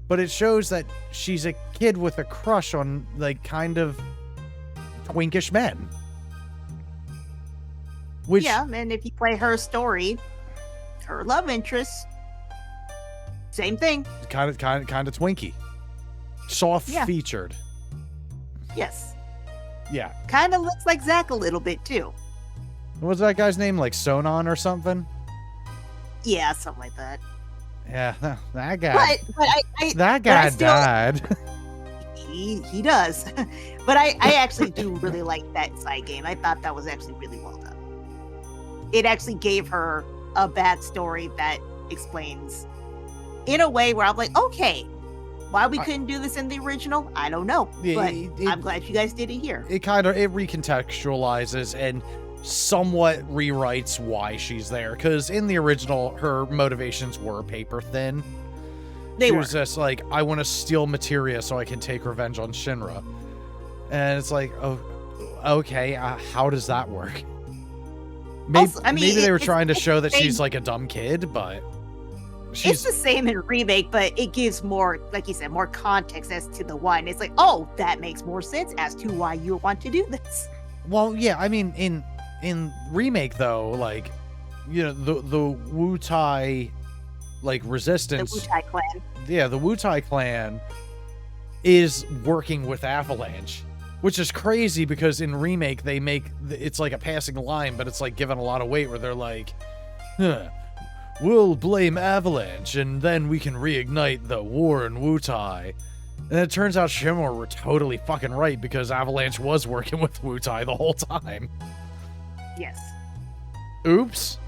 but it shows that she's a kid with a crush on, like, kind of twinkish men. Which, Yeah, and if you play her story, her love interest, same thing. kind of twinky. Soft-featured. Yes. Yeah. Kind of looks like Zach a little bit, too. What was that guy's name? Like Sonon or something? Yeah, something like that. Yeah, that guy. But I that but I guy still- died. he does. But I actually do really like that side game. I thought that was actually really well done. It actually gave her a backstory that explains in a way where I'm like, okay, why we couldn't do this in the original, I don't know. Yeah, But I'm glad you guys did it here. It recontextualizes and somewhat rewrites why she's there. Because in the original, her motivations were paper thin. She was just like, I want to steal materia so I can take revenge on Shinra. And it's like, oh, okay, how does that work? Maybe, Also, I mean, maybe they were it's trying to the show that same- she's like a dumb kid, but It's she's the same in remake, but it gives more, like you said, more context as to the why. And it's like, oh, that makes more sense as to why you want to do this. well, yeah. I mean, in remake though, like, you know, the Wu Tai, like, The resistance. Wu-Tai clan. Yeah, the Wu Tai clan is working with Avalanche, which is crazy because in remake they make it's like a passing line, but it's like given a lot of weight where they're like, we'll blame Avalanche and then we can reignite the war in Wu Tai. And it turns out Shinra were totally fucking right because Avalanche was working with Wu Tai the whole time. Yes. Oops.